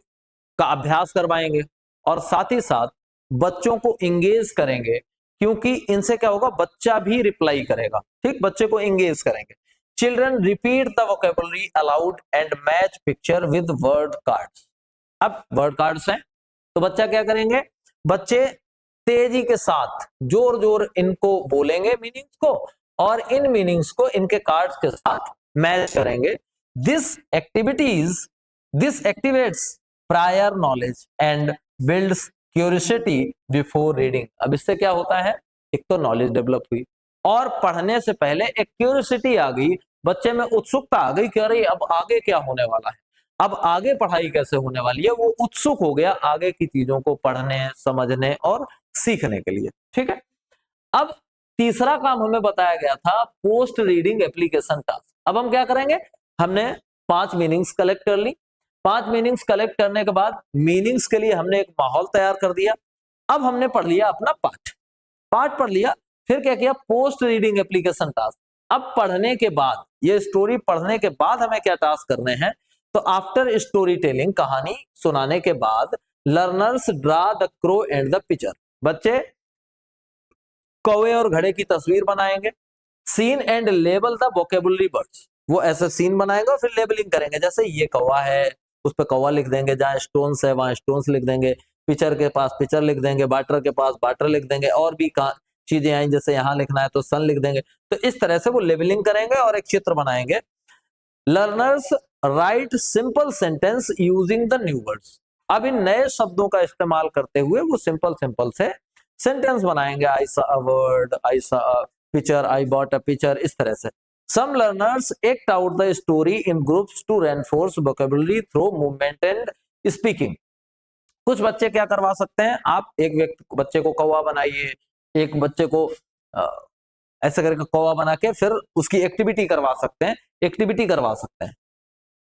का अभ्यास करवाएंगे, और साथ ही साथ बच्चों को एंगेज करेंगे, क्योंकि इनसे क्या होगा, बच्चा भी रिप्लाई करेगा, ठीक, बच्चे को एंगेज करेंगे। Children repeat the vocabulary allowed and match picture with word cards. अब वर्ड कार्ड्स हैं तो बच्चा क्या करेंगे, बच्चे तेजी के साथ जोर जोर इनको बोलेंगे मीनिंग्स को, और इन मीनिंग्स को इनके कार्ड्स के साथ मैच करेंगे। This activates prior knowledge and builds curiosity before reading. अब इससे क्या होता है, एक तो नॉलेज डेवलप हुई, और पढ़ने से पहले एक क्यूरियोसिटी आ गई, बच्चे में उत्सुकता आ गई कि अरे अब आगे क्या होने वाला है, अब आगे पढ़ाई कैसे होने वाली है, वो उत्सुक हो गया आगे की चीजों को पढ़ने, समझने और सीखने के लिए, ठीक है। अब तीसरा काम हमें बताया गया था पोस्ट रीडिंग एप्लीकेशन टास्क। अब हम क्या करेंगे, हमने 5 मीनिंग्स कलेक्ट कर ली, 5 मीनिंग्स कलेक्ट करने के बाद मीनिंग्स के लिए हमने एक माहौल तैयार कर दिया। अब हमने पढ़ लिया अपना पाठ, पाठ पढ़ लिया, फिर क्या किया, पोस्ट रीडिंग एप्लीकेशन टास्क। अब पढ़ने के बाद, ये स्टोरी पढ़ने के बाद हमें क्या टास्क करने हैं, तो आफ्टर स्टोरी टेलिंग, कहानी सुनाने के बाद, learners draw the crow and the pitcher, बच्चे कौवे और घड़े की तस्वीर बनाएंगे। Seen and label the vocabulary words, वो ऐसे सीन बनाएंगे और फिर लेबलिंग करेंगे, जैसे ये कौवा है उस पर कौवा लिख देंगे, जहां स्टोन्स है वहां स्टोन्स लिख देंगे, पिचर के पास पिचर लिख देंगे, वाटर के पास वाटर लिख देंगे, और भी चीजें आई जैसे यहां लिखना है तो सन लिख देंगे। तो इस तरह से वो लेबलिंग करेंगे और एक चित्र बनाएंगे। Learners right simple sentence using the new words, अब इन नए शब्दों का इस्तेमाल करते हुए वो सिंपल सिंपल से सेंटेंस बनाएंगे। I saw a word, I saw a picture, I bought a picture, इस तरह से। Some learners act out the story in groups to reinforce vocabulary through movement and speaking. कुछ बच्चे क्या करवा सकते हैं, आप एक बच्चे को कौवा बनाइए, एक बच्चे को ऐसे करके कौवा बना के फिर उसकी एक्टिविटी करवा सकते हैं,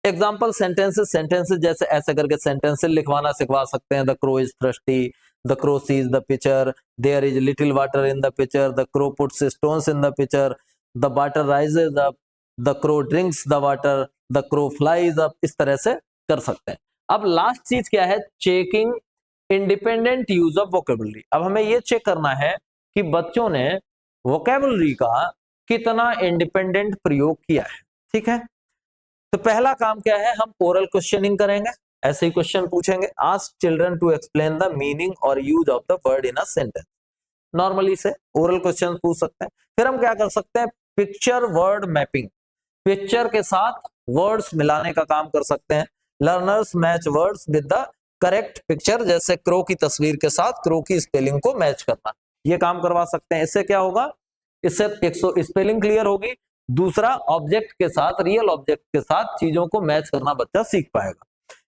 एग्जाम्पल सेंटेंसेस, जैसे ऐसे करके सेंटेंसेस लिखवाना सिखवा सकते हैं। The crow is thirsty, the crow sees the picture, there is little water in the picture, the crow puts stones in the picture, the water rises up, the crow drinks the water, the crow flies up, इस तरह से कर सकते हैं। अब last चीज क्या है, checking independent use of vocabulary. अब हमें यह चेक करना है कि बच्चों ने वोकैबुलरी का कितना इंडिपेंडेंट प्रयोग किया है, ठीक है। तो पहला काम क्या है, हम ओरल क्वेश्चनिंग करेंगे, ऐसे ही क्वेश्चन पूछेंगे। Ask children to explain the meaning और use of the word in a sentence, normally से ओरल क्वेश्चन पूछ सकते हैं। फिर हम क्या कर सकते हैं, पिक्चर वर्ड मैपिंग, पिक्चर के साथ वर्ड्स मिलाने का काम कर सकते हैं। Learners match words with the correct picture, जैसे क्रो की तस्वीर के साथ क्रो की स्पेलिंग को मैच करना, ये काम करवा सकते हैं। इससे क्या होगा, इससे एक स्पेलिंग क्लियर होगी, दूसरा ऑब्जेक्ट के साथ, रियल ऑब्जेक्ट के साथ चीजों को मैच करना बच्चा सीख पाएगा।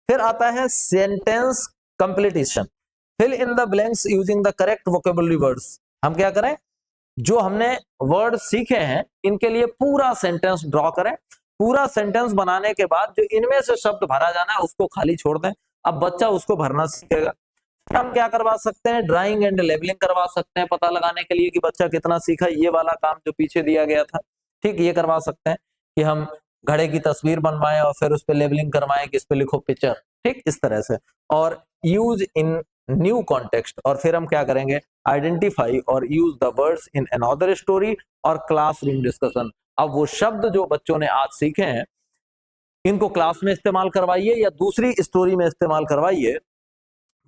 फिर आता है sentence completion, fill in the blanks using the correct vocabulary words. हम क्या करें, जो हमने वर्ड सीखे हैं इनके लिए पूरा सेंटेंस ड्रॉ करें, पूरा सेंटेंस बनाने के बाद जो इनमें से शब्द भरा जाना है उसको खाली छोड़ दें। अब बच्चा उसको भरना सीखेगा। हम क्या करवा सकते हैं, ड्राइंग एंड लेबलिंग करवा सकते हैं, पता लगाने के लिए कि बच्चा कितना सीखा, ये वाला काम जो पीछे दिया गया था। ठीक, ये करवा सकते हैं कि हम घड़े की तस्वीर बनवाएं और फिर उस पर लेबलिंग करवाएं कि इस पे लिखो पिक्चर। ठीक, इस तरह से। और यूज इन न्यू कॉन्टेक्स्ट, और फिर हम क्या करेंगे, आइडेंटिफाई और use the words in another story और क्लासरूम डिस्कशन। अब वो शब्द जो बच्चों ने आज सीखे हैं, इनको क्लास में इस्तेमाल करवाइए या दूसरी स्टोरी में इस्तेमाल करवाइए,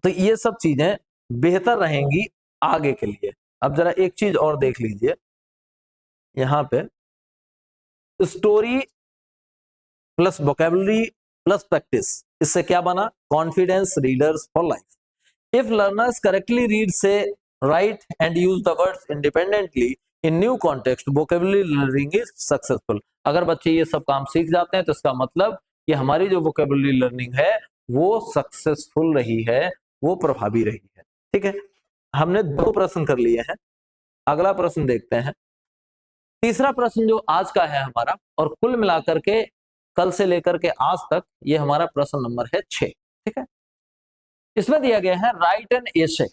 तो ये सब चीजें बेहतर रहेंगी आगे के लिए। अब जरा एक चीज और देख लीजिए यहां पे, story plus vocabulary plus practice, इससे क्या बना, confidence readers for life. If learners correctly read say write and use the words independently in new context, vocabulary learning is successful. अगर बच्चे ये सब काम सीख जाते हैं तो इसका मतलब कि हमारी जो वोकेबलरी लर्निंग है वो सक्सेसफुल रही है, वो प्रभावी रही है। ठीक है, हमने 2 प्रश्न कर लिए हैं। अगला प्रश्न देखते हैं, तीसरा प्रश्न जो आज का है हमारा, और कुल मिलाकर के कल से लेकर के आज तक ये हमारा प्रश्न नंबर है 6। ठीक है, इसमें दिया गया है राइट एन एसे,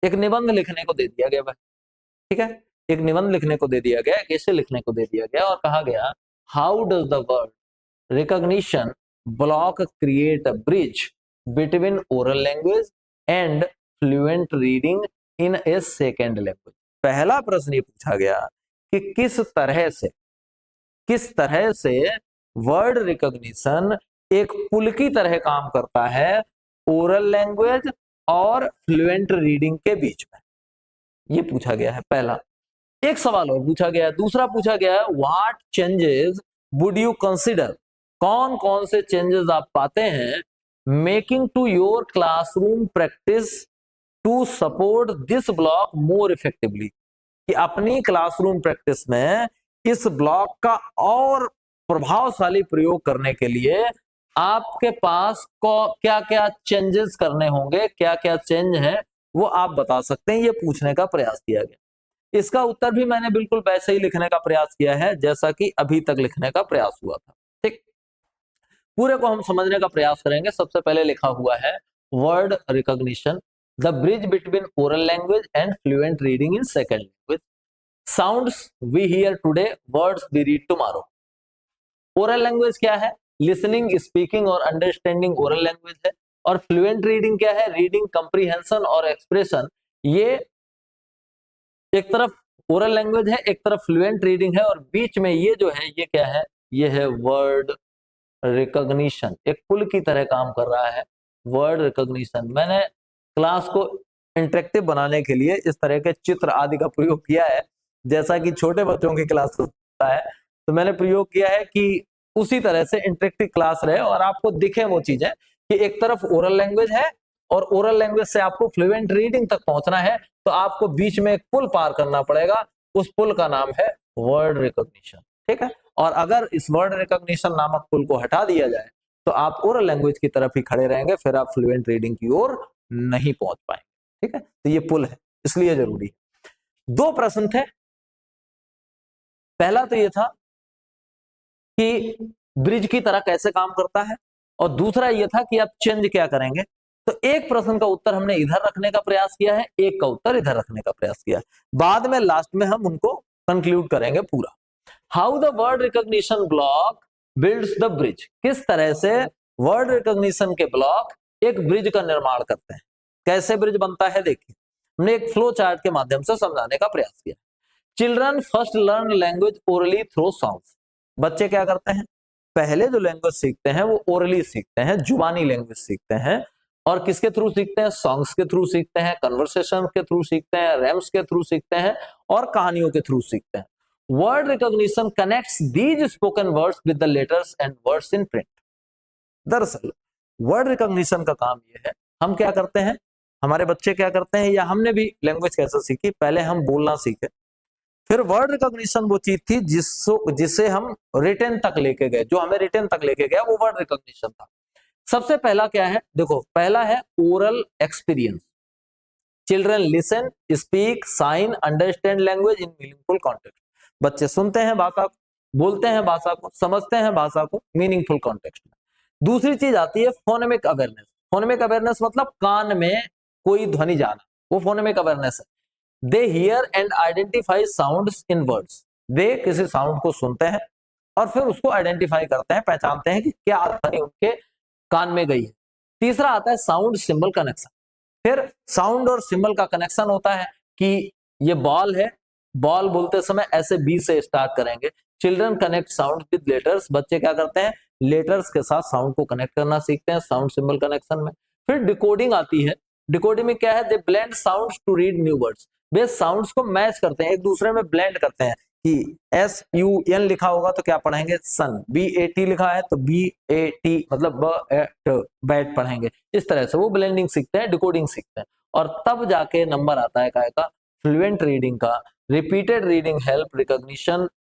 एक निबंध लिखने को दे दिया गया है। ठीक है, एक निबंध लिखने को दे दिया गया, एक एसे लिखने को दे दिया गया, और कहा गया how does the word recognition block create a bridge between oral language and fluent reading in A second language. पहला प्रश्न ये पूछा गया कि किस तरह से वर्ड रिकॉग्निशन एक पुल की तरह काम करता है ओरल लैंग्वेज और फ्लुएंट रीडिंग के बीच में। ये पूछा गया है पहला। एक सवाल और पूछा गया है, दूसरा पूछा गया है what changes would you consider, कौन कौन से चेंजेस आप पाते हैं making to your classroom practice to support this block more effectively, कि अपनी क्लासरूम प्रैक्टिस में इस ब्लॉक का और प्रभावशाली प्रयोग करने के लिए आपके पास क्या क्या चेंजेस करने होंगे, क्या क्या चेंज है वो आप बता सकते हैं। ये पूछने का प्रयास किया गया। इसका उत्तर भी मैंने बिल्कुल वैसे ही लिखने का प्रयास किया है जैसा कि अभी तक लिखने का प्रयास हुआ था। ठीक, पूरे को हम समझने का प्रयास करेंगे। सबसे पहले लिखा हुआ है word recognition, the bridge between oral language and fluent reading in second language, sounds we hear today, words we read tomorrow. Oral language क्या है, लिसनिंग, स्पीकिंग और अंडरस्टैंडिंग ओरल लैंग्वेज है। और फ्लुएंट रीडिंग क्या है, रीडिंग, कंप्रीहेंशन और expression. ये एक तरफ ओरल लैंग्वेज है, एक तरफ फ्लुएंट रीडिंग है, और बीच में ये जो है ये क्या है, ये है वर्ड रिकॉग्निशन, एक पुल की तरह काम कर रहा है वर्ड रिकॉग्निशन। मैंने क्लास को इंटरेक्टिव बनाने के लिए इस तरह के चित्र आदि का प्रयोग किया है, जैसा कि छोटे बच्चों की क्लास होता है, तो मैंने प्रयोग किया है कि उसी तरह से इंटरेक्टिव क्लास रहे और आपको दिखे वो चीजें कि एक तरफ ओरल लैंग्वेज है और ओरल लैंग्वेज से आपको फ्लुएंट रीडिंग तक पहुंचना है, तो आपको बीच में एक पुल पार करना पड़ेगा, उस पुल का नाम है वर्ड रिकॉग्निशन। ठीक है, और अगर इस वर्ड रिकॉग्निशन नामक पुल को हटा दिया जाए तो आप ओरल लैंग्वेज की तरफ ही खड़े रहेंगे, फिर आप फ्लुएंट रीडिंग की ओर नहीं पहुंच पाएंगे। ठीक है, तो ये पुल है, इसलिए जरूरी है। 2 प्रश्न थे। पहला तो ये था कि ब्रिज की तरह कैसे काम करता है, और दूसरा ये था कि आप चेंज क्या करेंगे। तो एक प्रश्न का उत्तर हमने इधर रखने का प्रयास किया है, एक का उत्तर इधर रखने का प्रयास किया है। बाद में लास्ट में हम उनको कंक्लूड करेंगे पूरा। How the word recognition block builds the bridge, किस तरह से वर्ड रिकॉग्निशन के ब्लॉक एक ब्रिज का निर्माण करते हैं। कैसे ब्रिज बनता है देखिए, हमने एक फ्लो चार्ट के माध्यम से समझाने का प्रयास किया। Children first learn language orally through songs, बच्चे क्या करते हैं, पहले जो लैंग्वेज सीखते हैं वो ओरली सीखते हैं, जुबानी लैंग्वेज सीखते हैं। और किसके थ्रू सीखते हैं, सॉन्ग्स के थ्रू सीखते हैं, कन्वर्सेशन के थ्रू सीखते हैं, रैम्स के थ्रू सीखते हैं, और कहानियों के थ्रू सीखते हैं। Word recognition connects these spoken words with the letters and words in print. दरअसल वर्ड रिकॉग्निशन का काम यह है, हम क्या करते हैं, हमारे बच्चे क्या करते हैं, या हमने भी लैंग्वेज कैसे सीखी, पहले हम बोलना सीखे, फिर वर्ड रिकॉग्निशन वो चीज थी जिसे हम रिटन तक लेके गए, जो हमें रिटन तक लेके गया वो वर्ड रिकॉग्निशन था। सबसे पहला क्या है, देखो पहला है oral experience. Children listen, speak, sign, understand language in meaningful context. बच्चे सुनते हैं भाषा को, बोलते हैं भाषा को, समझते हैं भाषा को मीनिंगफुल कॉन्टेक्स्ट में। दूसरी चीज आती है फोनेमिक अवेयरनेस। फोनेमिक अवेयरनेस मतलब कान में कोई ध्वनि जाना, वो फोनेमिक अवेयरनेस है। They hear and identify sounds in words, वे किसी साउंड को सुनते हैं और फिर उसको आइडेंटिफाई करते हैं, पहचानते हैं कि क्या ध्वनि उनके कान में गई है। तीसरा आता है साउंड सिंबल कनेक्शन। फिर साउंड और सिंबल का कनेक्शन होता है कि ये बॉल है, बॉल बोलते समय ऐसे बी से स्टार्ट करेंगे। Children connect sound with letters, बच्चे क्या करते हैं, लेटर्स के साथ साउंड को कनेक्ट करना सीखते हैं साउंड सिंबल कनेक्शन में। फिर डिकोडिंग आती है। डिकोडिंग में क्या है, they blend sounds to read new words, वे साउंड्स को मैच करते हैं, एक दूसरे में ब्लेंड करते हैं कि SUN लिखा होगा तो क्या पढ़ेंगे सन, BAT लिखा है तो BAT मतलब बैट पढ़ेंगे। इस तरह से वो ब्लेंडिंग सीखते हैं, डिकोडिंग सीखते हैं। और तब जाके नंबर आता है काय का, फ्लुएंट रीडिंग का। Repeated reading help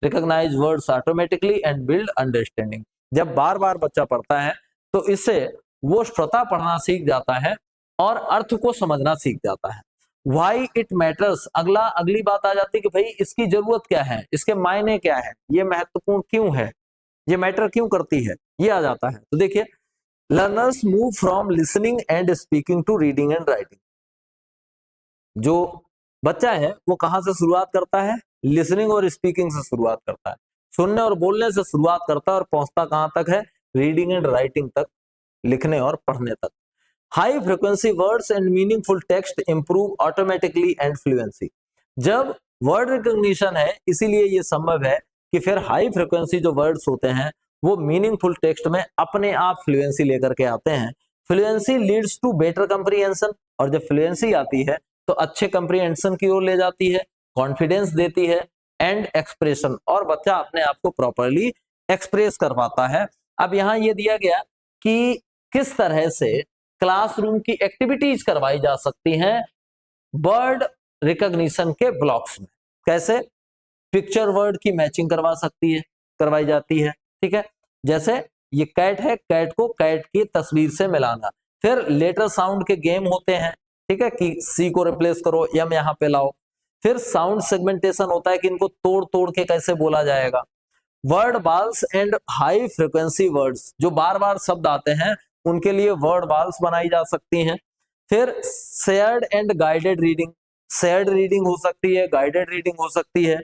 recognize words automatically and build understanding. जब बार बार बच्चा पढ़ता है तो इससे वो स्वतः पढ़ना सीख जाता है और अर्थ को समझना सीख जाता है। Why it matters, अगली बात आ जाती है कि भाई इसकी जरूरत क्या है, इसके मायने क्या है, ये महत्वपूर्ण क्यों है, ये मैटर क्यों करती है, ये आ जाता है। तो देखिए, learners move from listening and speaking to reading and writing. जो बच्चा है वो कहां से शुरुआत करता है, लिसनिंग और स्पीकिंग से शुरुआत करता है, सुनने और बोलने से शुरुआत करता है और पहुंचता कहां तक है, रीडिंग एंड राइटिंग तक, लिखने और पढ़ने तक। High frequency words and meaningful text improve automatically and fluency. जब वर्ड रिकॉग्निशन है इसीलिए ये संभव है कि फिर हाई फ्रीक्वेंसी जो वर्ड्स होते हैं वो मीनिंगफुल टेक्स्ट में अपने आप फ्लुएंसी लेकर के आते हैं। Fluency leads to better comprehension, और जब फ्लुएंसी आती है तो अच्छे कंप्रीहेंशन की ओर ले जाती है, कॉन्फिडेंस देती है, एंड एक्सप्रेशन, और बच्चा अपने आप को प्रॉपरली एक्सप्रेस कर पाता है। अब यहाँ ये दिया गया कि किस तरह से क्लासरूम की एक्टिविटीज करवाई जा सकती हैं वर्ड रिकॉग्निशन के ब्लॉक्स में। कैसे, पिक्चर वर्ड की मैचिंग करवाई जाती है, ठीक है। जैसे ये कैट है, कैट को कैट की तस्वीर से मिलाना। फिर लेटर साउंड के गेम होते हैं, ठीक है, कि सी को रिप्लेस करो, एम यहाँ पे लाओ। फिर साउंड सेगमेंटेशन होता है कि इनको तोड़ तोड़ के कैसे बोला जाएगा। Word walls and high frequency words, जो बार बार शब्द आते हैं उनके लिए वर्ड बाल्स बनाई जा सकती हैं। फिर shared and guided reading, shared reading हो सकती है, गाइडेड रीडिंग हो सकती है।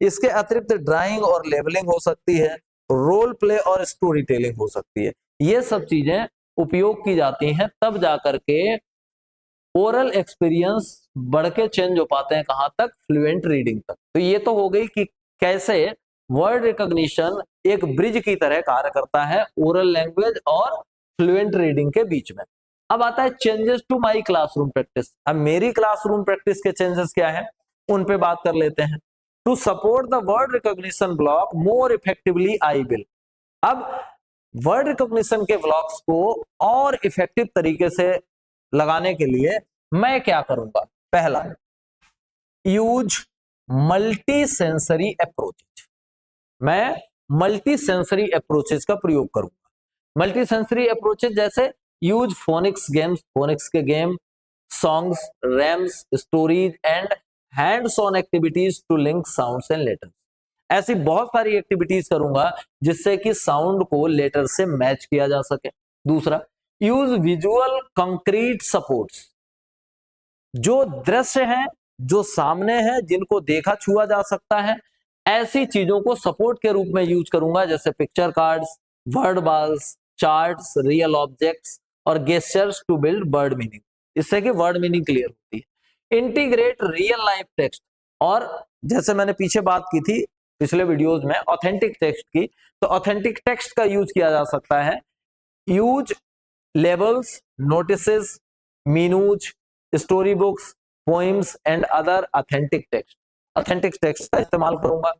इसके अतिरिक्त ड्राइंग और लेबलिंग हो सकती है, रोल प्ले और स्टोरी टेलिंग हो सकती है। ये सब चीजें उपयोग की जाती हैं, तब जाकर के ओरल एक्सपीरियंस बढ़ के चेंज हो पाते हैं कहां तक, फ्लुएंट रीडिंग तक। तो ये तो हो गई कि कैसे वर्ड रिकॉग्निशन एक ब्रिज की तरह कार्य करता है ओरल लैंग्वेज और फ्लुएंट रीडिंग के बीच में। अब आता है changes to my classroom practice. अब मेरी क्लासरूम प्रैक्टिस के चेंजेस क्या है, उन पे बात कर लेते हैं। To support the word recognition block more effectively I will. अब वर्ड रिकॉग्निशन के ब्लॉक्स को और इफेक्टिव तरीके से लगाने के लिए मैं क्या करूंगा, पहला, यूज मल्टी सेंसरी अप्रोचेज। मैं मल्टी सेंसरी अप्रोचेज का प्रयोग करूंगा। मल्टी सेंसरी अप्रोचेज जैसे यूज फोनिक्स गेम्स, फोनिक्स के game, songs, rhymes, stories and hands on activities to link sounds and letters. ऐसी बहुत सारी एक्टिविटीज करूंगा जिससे कि साउंड को लेटर से मैच किया जा सके। दूसरा, यूज विजुअल कंक्रीट सपोर्ट्स, जो दृश्य है, जो सामने है, जिनको देखा छुआ जा सकता है, ऐसी चीजों को सपोर्ट के रूप में यूज करूंगा, जैसे picture cards, word walls, charts, real objects और gestures to build word meaning, इससे कि वर्ड मीनिंग क्लियर होती है। इंटीग्रेट रियल लाइफ टेक्स्ट, और जैसे मैंने पीछे बात की थी पिछले वीडियोस में ऑथेंटिक टेक्स्ट की, तो ऑथेंटिक टेक्स्ट का यूज किया जा सकता है। Use labels, notices, menus, story books, poems and other authentic text, authentic text का इस्तेमाल करूंगा।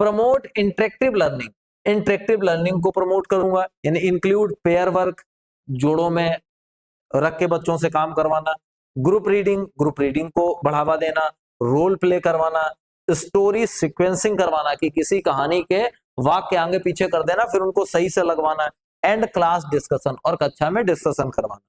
Promote interactive learning, interactive learning को प्रमोट करूंगा, यानी इंक्लूड पेयर वर्क, जोड़ों में रख के बच्चों से काम करवाना, ग्रुप रीडिंग को बढ़ावा देना, रोल प्ले करवाना, स्टोरी सीक्वेंसिंग करवाना कि किसी कहानी के वाक्य आगे पीछे कर देना फिर उनको सही से लगवाना, एंड क्लास डिस्कशन, और कक्षा में डिस्कशन करवाना।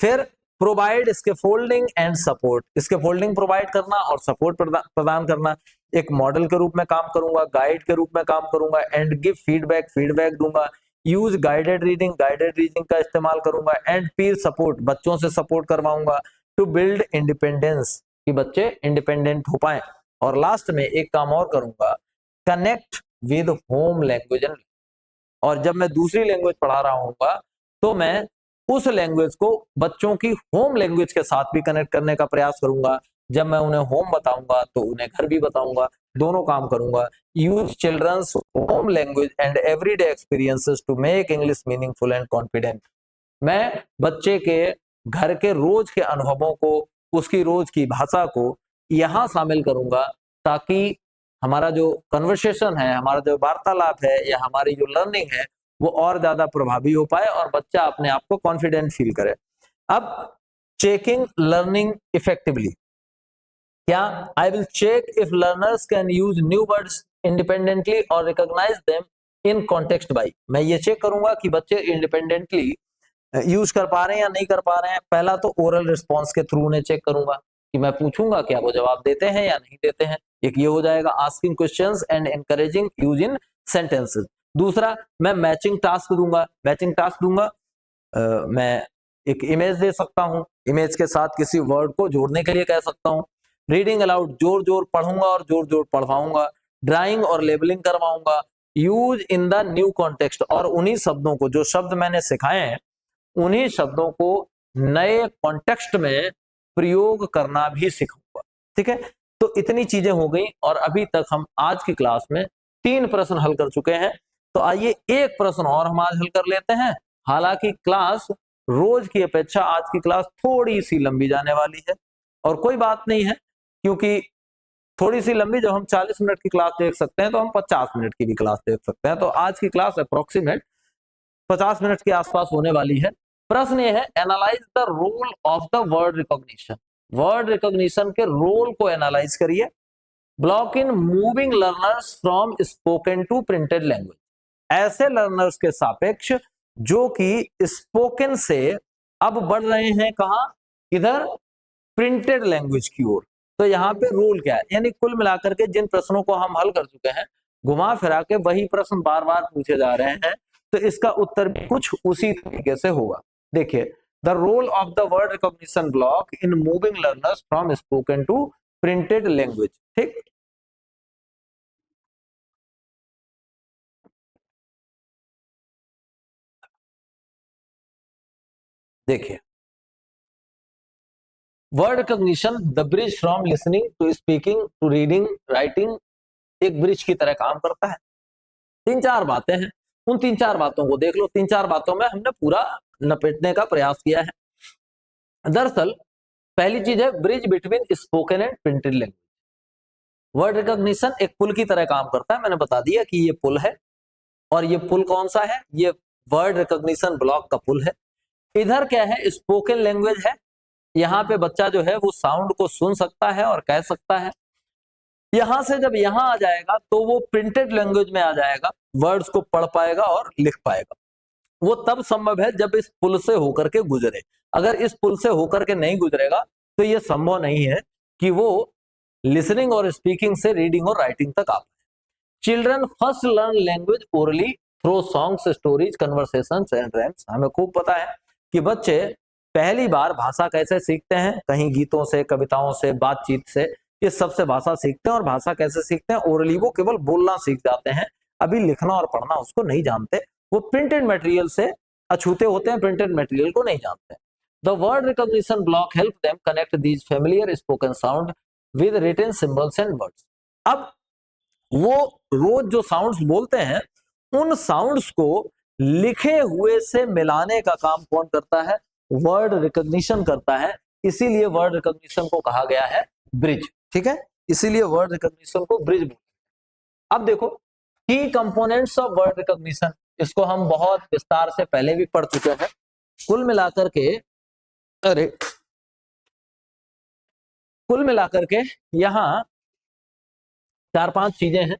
फिर provide scaffolding and support, scaffolding provide करना और सपोर्ट प्रदान करना। एक मॉडल के रूप में काम करूंगा, गाइड के रूप में काम करूंगा, एंड गिव फीडबैक दूंगा। यूज गाइडेड रीडिंग का इस्तेमाल करूंगा, एंड पीर सपोर्ट, बच्चों से सपोर्ट करवाऊंगा। टू बिल्ड इंडिपेंडेंस, कि बच्चे इंडिपेंडेंट हो पाए। और लास्ट में एक काम और करूंगा, कनेक्ट विद होम लैंग्वेज। और जब मैं दूसरी लैंग्वेज पढ़ा रहा हूँगा तो मैं उस लैंग्वेज को बच्चों की होम लैंग्वेज के साथ भी कनेक्ट करने का प्रयास करूंगा। जब मैं उन्हें होम बताऊंगा तो उन्हें घर भी बताऊंगा, दोनों काम करूंगा। Use children's home language and everyday experiences to make English meaningful and confident. मैं बच्चे के घर के रोज के अनुभवों को, उसकी रोज की भाषा को यहाँ शामिल करूंगा, ताकि हमारा जो कन्वर्सेशन है, हमारा जो वार्तालाप है या हमारी जो लर्निंग है वो और ज्यादा प्रभावी हो पाए और बच्चा अपने आप को कॉन्फिडेंट फील करे। अब चेकिंग लर्निंग इफेक्टिवली, क्या I will check if learners can use new words independently और recognise them in context by. मैं ये चेक करूंगा कि बच्चे इंडिपेंडेंटली यूज कर पा रहे हैं या नहीं कर पा रहे हैं। पहला तो ओरल रिस्पॉन्स के थ्रू उन्हें चेक करूंगा कि मैं पूछूंगा क्या वो जवाब देते हैं या नहीं देते हैं, एक ये हो जाएगा। Asking questions and encouraging use in sentences. दूसरा, मैं मैचिंग टास्क दूंगा। मैचिंग टास्क दूंगा, मैं एक इमेज दे सकता हूं, इमेज के साथ किसी वर्ड को जोड़ने के लिए कह सकता हूं। रीडिंग अलाउड, जोर जोर पढ़ूंगा और जोर जोर पढ़वाऊंगा। ड्राइंग और लेबलिंग करवाऊंगा। Use in the new context, और उन्हीं शब्दों को, जो शब्द मैंने सिखाए हैं उन्हीं शब्दों को नए कॉन्टेक्स्ट में प्रयोग करना भी सिखाऊंगा। ठीक है, तो इतनी चीजें हो गई और अभी तक हम आज की क्लास में 3 प्रश्न हल कर चुके हैं। तो आइए एक प्रश्न और हम आज हल कर लेते हैं। हालांकि क्लास रोज की अपेक्षा आज की क्लास थोड़ी सी लंबी जाने वाली है, और कोई बात नहीं है, क्योंकि थोड़ी सी लंबी, जब हम 40 मिनट की क्लास देख सकते हैं तो हम 50 मिनट की भी क्लास देख सकते हैं। तो आज की क्लास अप्रोक्सीमेट 50 मिनट के आसपास होने वाली है। प्रश्न ये है, analyse the role of the word recognition. Word recognition के रोल को एनालाइज करिए। Block in moving learners from spoken to printed language, ऐसे लर्नर्स के सापेक्ष जो कि स्पोकन से अब बढ़ रहे हैं कहां, इधर प्रिंटेड लैंग्वेज की ओर। तो यहाँ पे रोल क्या है, यानी कुल मिलाकर के जिन प्रश्नों को हम हल कर चुके हैं, घुमा फिरा के वही प्रश्न बार बार पूछे जा रहे हैं, तो इसका उत्तर भी कुछ उसी तरीके से होगा। देखिए, the role of the word recognition block in moving learners from spoken to printed language. ठीक, देखिए, word recognition the bridge from listening to speaking to reading writing, एक ब्रिज की तरह काम करता है। 3-4 बातें हैं, उन 3-4 बातों को देख लो। 3-4 बातों में हमने पूरा लपेटने का प्रयास किया है। दरअसल पहली चीज है bridge between spoken and printed language. Word recognition एक पुल की तरह काम करता है। मैंने बता दिया कि ये पुल है, और ये पुल कौन सा है, ये वर्ड रिकॉग्निशन ब्लॉक का पुल है। इधर क्या है, स्पोकन लैंग्वेज है। यहाँ पे बच्चा जो है वो साउंड को सुन सकता है और कह सकता है। यहां से जब यहां आ जाएगा तो वो प्रिंटेड लैंग्वेज में आ जाएगा, वर्ड्स को पढ़ पाएगा और लिख पाएगा। वो तब संभव है जब इस पुल से होकर के गुजरे। अगर इस पुल से होकर के नहीं गुजरेगा तो ये संभव नहीं है कि वो लिसनिंग और स्पीकिंग से रीडिंग और राइटिंग तक आ पाए। Children first learn language orally through songs, stories, conversations and rhymes. हमें खूब पता है कि बच्चे पहली बार भाषा कैसे सीखते हैं, कहीं गीतों से, कविताओं से, बातचीत से, ये सबसे भाषा सीखते हैं। और भाषा कैसे सीखते हैं, ओरली, वो केवल बोलना सीख जाते हैं, अभी लिखना और पढ़ना उसको नहीं जानते। वो प्रिंटेड मटेरियल से अछूते होते हैं, प्रिंटेड मटेरियल को नहीं जानते। The word recognition block help them connect these familiar spoken sound with written symbols and words. अब वो रोज जो साउंड्स बोलते हैं, उन साउंड्स को लिखे हुए से मिलाने का काम कौन करता है, वर्ड रिकॉग्निशन करता है। इसीलिए वर्ड रिकॉग्निशन को कहा गया है ब्रिज। ठीक है, इसीलिए वर्ड रिकॉग्निशन को ब्रिज बोलते हैं। अब देखो, की कंपोनेंट्स ऑफ वर्ड रिकॉग्निशन, इसको हम बहुत विस्तार से पहले भी पढ़ चुके हैं। कुल मिलाकर के, अरे कुल मिलाकर के यहाँ 4-5 चीजें हैं,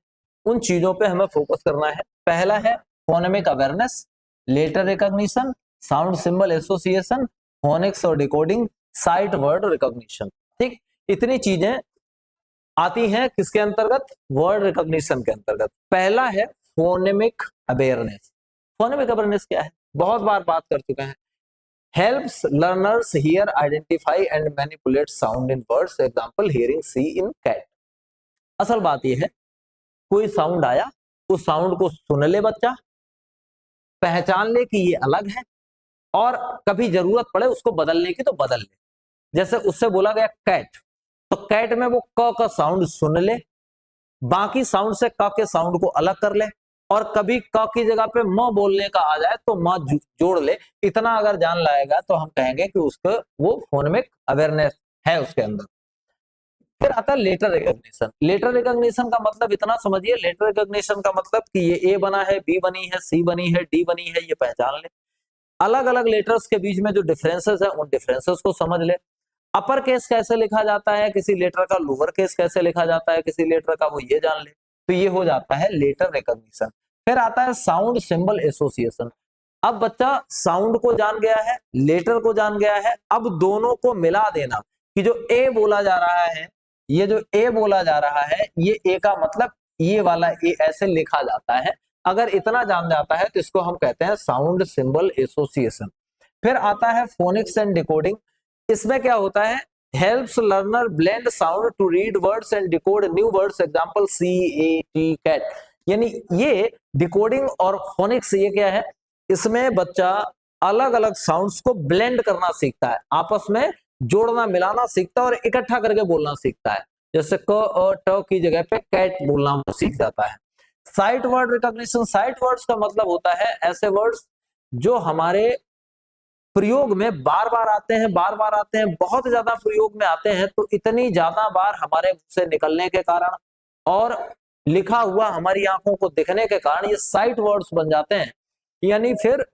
उन चीजों पे हमें फोकस करना है। पहला है phonemic awareness, letter recognition, sound symbol association, phonics और डिकोडिंग, साइट वर्ड रिकॉग्निशन। ठीक, इतनी चीजें आती हैं किसके अंतर्गत, वर्ड रिकॉग्निशन के अंतर्गत। पहला है फोनेमिक अवेयरनेस। फोनेमिक अवेयरनेस क्या है, बहुत बार बात कर चुके हैं। helps learners hear, identify and manipulate sound in words. Example, hearing C in cat. असल बात यह है, कोई साउंड आया, उस साउंड को सुन ले बच्चा, पहचान ले कि ये अलग है, और कभी जरूरत पड़े उसको बदलने की तो बदल ले। जैसे उससे बोला गया कैट, तो कैट में वो क का साउंड सुन ले, बाकी साउंड से क के साउंड को अलग कर ले, और कभी क की जगह पे म बोलने का आ जाए तो म जोड़ ले। इतना अगर जान लाएगा तो हम कहेंगे कि उसको वो फोनेमिक अवेयरनेस है उसके अंदर। फिर आता है लेटर रिकॉग्निशन। लेटर रिकॉग्निशन का मतलब इतना समझिए, लेटर रिकॉग्निशन का मतलब कि ये ए बना है, बी बनी है, सी बनी है, डी बनी है, ये पहचान ले। अलग अलग लेटर्स के बीच में जो डिफरेंसेस है उन डिफरेंसेस को समझ ले। अपर केस कैसे लिखा जाता है किसी लेटर का, लोअर केस कैसे लिखा जाता है किसी लेटर का, वो ये जान ले, तो ये हो जाता है लेटर रिकॉग्निशन। फिर आता है साउंड सिंबल एसोसिएशन। अब बच्चा साउंड को जान गया है, लेटर को जान गया है, अब दोनों को मिला देना कि जो ए बोला जा रहा है, ये जो ए बोला जा रहा है, ये ए का मतलब ये वाला ए ऐसे लिखा जाता है। अगर इतना जान जाता है तो इसको हम कहते हैं साउंड सिंबल एसोसिएशन। फिर आता है फोनिक्स एंड डिकोडिंग। इसमें क्या होता है, helps learner blend sound to read words and decode new words. Example C A T cat. यानी ये डिकोडिंग और फोनिक्स ये क्या है, इसमें बच्चा अलग अलग साउंड्स को ब्लेंड करना सीखता है, आपस में जोड़ना मिलाना सीखता है और इकट्ठा करके बोलना सीखता है। जैसे क और ट की जगह पे कैट बोलना सीख जाता है। Site word recognition. Sight words का मतलब होता है ऐसे वर्ड्स जो हमारे प्रयोग में बार बार आते हैं, बार बार आते हैं, बहुत ज्यादा प्रयोग में आते हैं, तो इतनी ज्यादा बार हमारे मुंह से निकलने के कारण और लिखा हुआ हमारी आंखों को दिखने के कारण ये साइट वर्ड्स बन जाते हैं। यानी फिर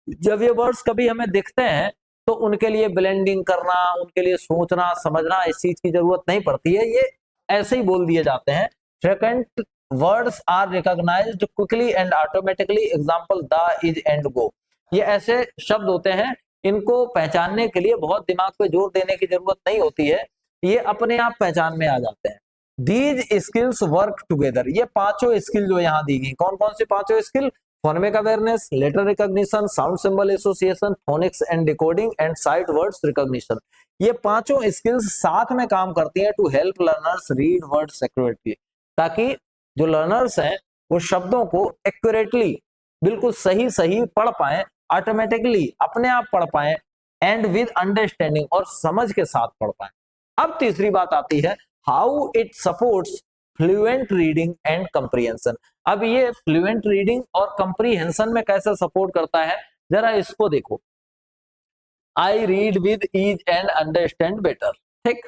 जब ये वर्ड्स कभी हमें दिखते हैं तो उनके लिए ब्लेंडिंग करना, उनके लिए सोचना समझना, इस चीज की जरूरत नहीं पड़ती है, ये ऐसे ही बोल दिए जाते हैं। Frequent words are recognized quickly and automatically. Example the, is and go. ये ऐसे शब्द होते हैं, इनको पहचानने के लिए बहुत दिमाग पे जोर देने की जरूरत नहीं होती है, ये अपने आप पहचान में आ जाते हैं। These skills work together. ये पांचों स्किल जो यहाँ दी गई, कौन कौन सी पांचों skill, phonemic awareness, letter recognition, sound symbol association, phonics and decoding and sight words recognition, ये पांचों स्किल्स साथ में काम करती हैं to help learners read words accurately, ताकि जो लर्नर्स हैं वो शब्दों को एक्यूरेटली बिल्कुल सही सही पढ़ पाए, ऑटोमेटिकली अपने आप पढ़ पाए, एंड विद अंडरस्टैंडिंग और समझ के साथ पढ़ पाए। अब तीसरी बात आती है how it supports fluent reading and comprehension. अब ये फ्लुएंट रीडिंग और कंप्रीहेंशन में कैसे सपोर्ट करता है, जरा इसको देखो। I read with ease and understand better. ठीक।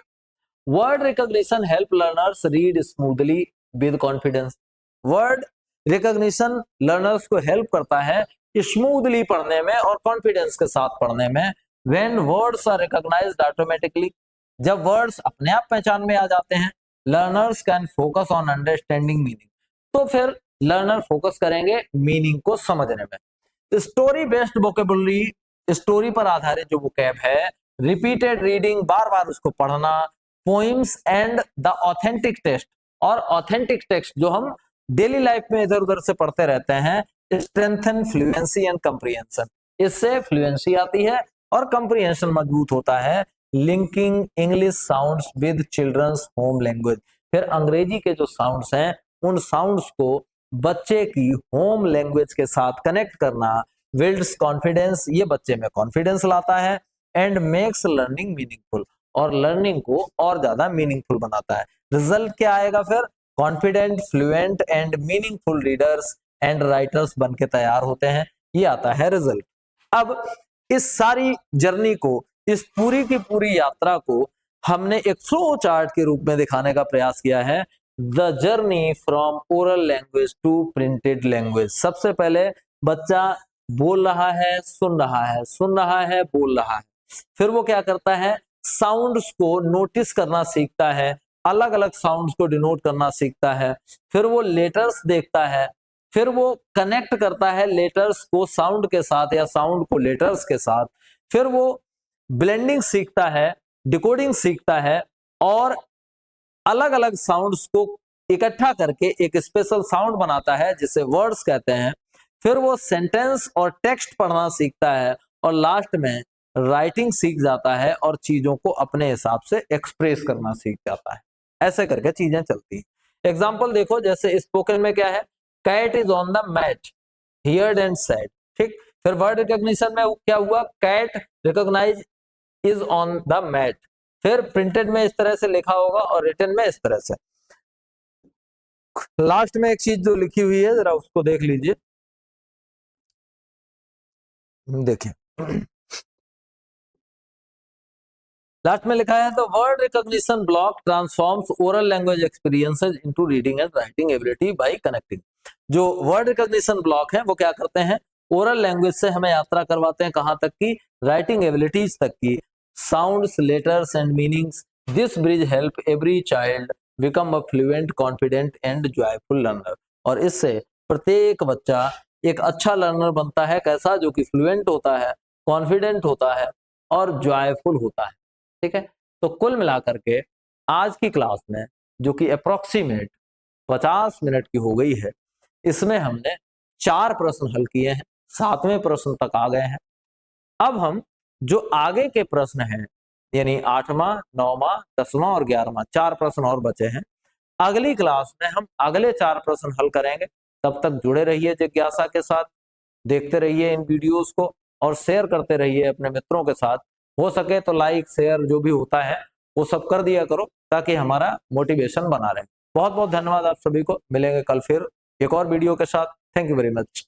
Word recognition help learners read smoothly with confidence. Word recognition learners को हेल्प करता है स्मूथली पढ़ने में और कॉन्फिडेंस के साथ पढ़ने में। When words are recognized automatically, जब वर्ड्स अपने आप पहचान में आ जाते हैं, learners can focus on understanding meaning, तो फिर लर्नर फोकस करेंगे मीनिंग को समझने में। स्टोरी बेस्ड वोकेबुलरी, स्टोरी पर आधारित जो वोकैब है, रिपीटेड रीडिंग, बार बार उसको पढ़ना, poems and the authentic text, और ऑथेंटिक टेक्स्ट जो हम डेली लाइफ में इधर उधर से पढ़ते रहते हैं, स्ट्रेंथन फ्लुएंसी एंड कंप्रीहेंशन, इससे फ्लुएंसी आती है और कंप्रीहेंशन मजबूत होता है। Linking English sounds with children's home language, फिर अंग्रेजी के जो साउंड्स हैं उन साउंड्स को बच्चे की होम लैंग्वेज के साथ कनेक्ट करना बिल्ड्स कॉन्फिडेंस, ये बच्चे में कॉन्फिडेंस लाता है, एंड मेक्स लर्निंग मीनिंगफुल, और लर्निंग को और ज्यादा मीनिंगफुल बनाता है। रिजल्ट क्या आएगा फिर, confident, fluent and meaningful readers and writers बन के तैयार होते हैं, ये आता है रिजल्ट। अब इस सारी जर्नी को, इस पूरी की पूरी यात्रा को हमने एक फ्लो चार्ट के रूप में दिखाने का प्रयास किया है। The journey from oral language to printed language. सबसे पहले बच्चा बोल रहा है, सुन रहा है, सुन रहा है, बोल रहा है, फिर वो क्या करता है, साउंड्स को नोटिस करना सीखता है, अलग अलग साउंड्स को डिनोट करना सीखता है, फिर वो लेटर्स देखता है, फिर वो कनेक्ट करता है लेटर्स को साउंड के साथ या साउंड को लेटर्स के साथ, फिर वो ब्लेंडिंग सीखता है, डिकोडिंग सीखता है, और अलग अलग साउंड्स को इकट्ठा करके एक स्पेशल साउंड बनाता है जिसे वर्ड्स कहते हैं, फिर वो सेंटेंस और टेक्स्ट पढ़ना सीखता है, और लास्ट में राइटिंग सीख जाता है और चीजों को अपने हिसाब से एक्सप्रेस करना सीख जाता है। ऐसे करके चीजें चलती हैं। एग्जाम्पल देखो, जैसे स्पोकन में क्या है, cat is on the mat, heard and said, ठीक। फिर वर्ड रिकॉग्निशन में क्या हुआ, cat recognize is on the mat. फिर प्रिंटेड में इस तरह से लिखा होगा और रिटन में इस तरह से। लास्ट में एक चीज जो लिखी हुई है जरा उसको देख लीजिए, देखिए लास्ट में लिखा है the word recognition block transforms oral language experiences into reading and writing ability bye connecting. जो वर्ड रिकॉग्निशन ब्लॉक है वो क्या करते हैं, ओरल लैंग्वेज से हमें यात्रा करवाते हैं, कहां तक की, राइटिंग एबिलिटीज तक की, sounds, letters and meanings. This bridge help every child become a fluent, confident and joyful learner. और इससे प्रत्येक बच्चा एक अच्छा लर्नर बनता है, कैसा, जो कि फ्लुएंट होता है, कॉन्फिडेंट होता है और जॉयफुल होता है। ठीक है, तो कुल मिलाकर के आज की क्लास में, जो कि अप्रोक्सीमेट 50 मिनट की हो गई है, इसमें हमने 4 प्रश्न हल किए हैं, 7वें प्रश्न तक आ गए हैं। अब हम जो आगे के प्रश्न हैं, यानी 8वां, 9वां, 10वां और 11वां, 4 प्रश्न और बचे हैं, अगली क्लास में हम अगले 4 प्रश्न हल करेंगे। तब तक जुड़े रहिए जिज्ञासा के साथ, देखते रहिए इन वीडियोस को और शेयर करते रहिए अपने मित्रों के साथ। हो सके तो लाइक शेयर जो भी होता है वो सब कर दिया करो, ताकि हमारा मोटिवेशन बना रहे। बहुत बहुत धन्यवाद आप सभी को, मिलेंगे कल फिर एक और वीडियो के साथ। Thank you very much.